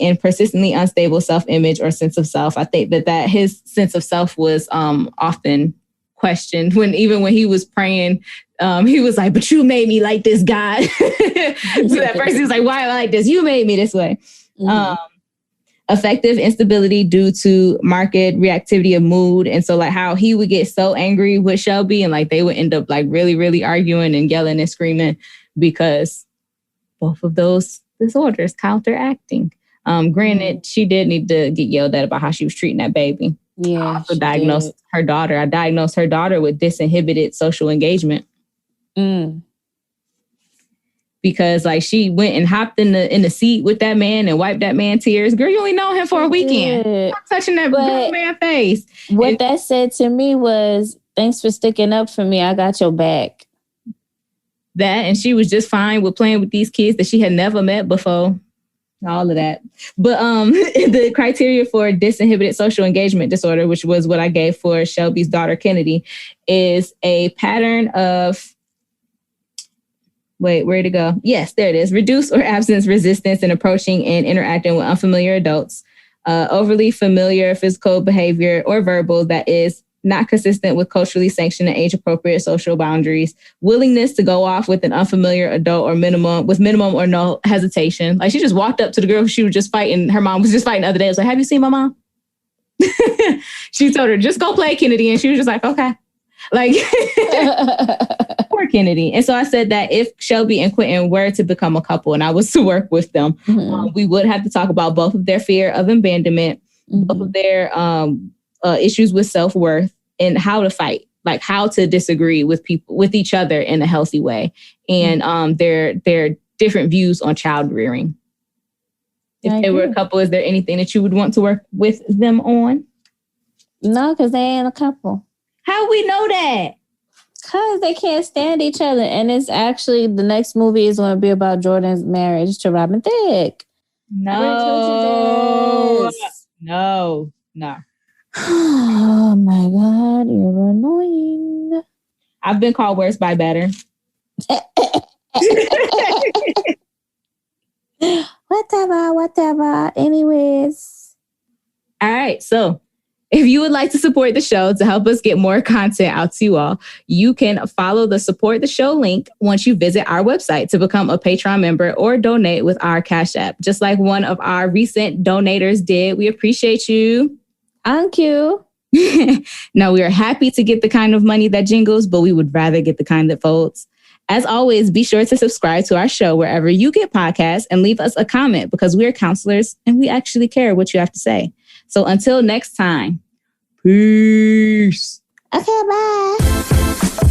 and persistently unstable self-image or sense of self. I think that his sense of self was often questioned when he was praying. He was like, but you made me like this, God. So that person was like, why am I like this? You made me this way. Mm-hmm. Affective instability due to marked reactivity of mood. And so, like, how he would get so angry with Shelby and like they would end up like really, really arguing and yelling and screaming because both of those disorders counteracting. Granted, she did need to get yelled at about how she was treating that baby. Yeah. I also diagnosed her daughter. I diagnosed her daughter with disinhibited social engagement. Because like she went and hopped in the seat with that man and wiped that man tears. Girl, you only know him for a weekend. I'm touching that man's face. What that said to me was, thanks for sticking up for me. I got your back. That, and she was just fine with playing with these kids that she had never met before. All of that. But the criteria for disinhibited social engagement disorder, which was what I gave for Shelby's daughter, Kennedy, is a pattern of Wait, where'd it go? Yes, there it is. Reduce or absence resistance in approaching and interacting with unfamiliar adults. Overly familiar physical behavior or verbal that is not consistent with culturally sanctioned and age-appropriate social boundaries, willingness to go off with an unfamiliar adult or minimum or no hesitation. Like she just walked up to the girl who she was just fighting. Her mom was just fighting the other day. I was like, have you seen my mom? She told her, just go play Kennedy. And she was just like, okay. Like, poor Kennedy. And so I said that if Shelby and Quentin were to become a couple and I was to work with them, we would have to talk about both of their fear of abandonment, both of their issues with self-worth, and how to fight, like how to disagree with people, with each other in a healthy way, and their different views on child rearing. If they were a couple, is there anything that you would want to work with them on? No, because they ain't a couple. How we know that? Because they can't stand each other. And it's actually, the next movie is going to be about Jordan's marriage to Robin Thicke. No. Oh my God, you're annoying. I've been called worse by better. Whatever. Anyways. All right. So if you would like to support the show to help us get more content out to you all, you can follow the support the show link once you visit our website to become a Patreon member or donate with our Cash App, just like one of our recent donators did. We appreciate you. Thank you. Now, we are happy to get the kind of money that jingles, but we would rather get the kind that folds. As always, be sure to subscribe to our show wherever you get podcasts and leave us a comment, because we are counselors and we actually care what you have to say. So until next time, peace. Okay, bye.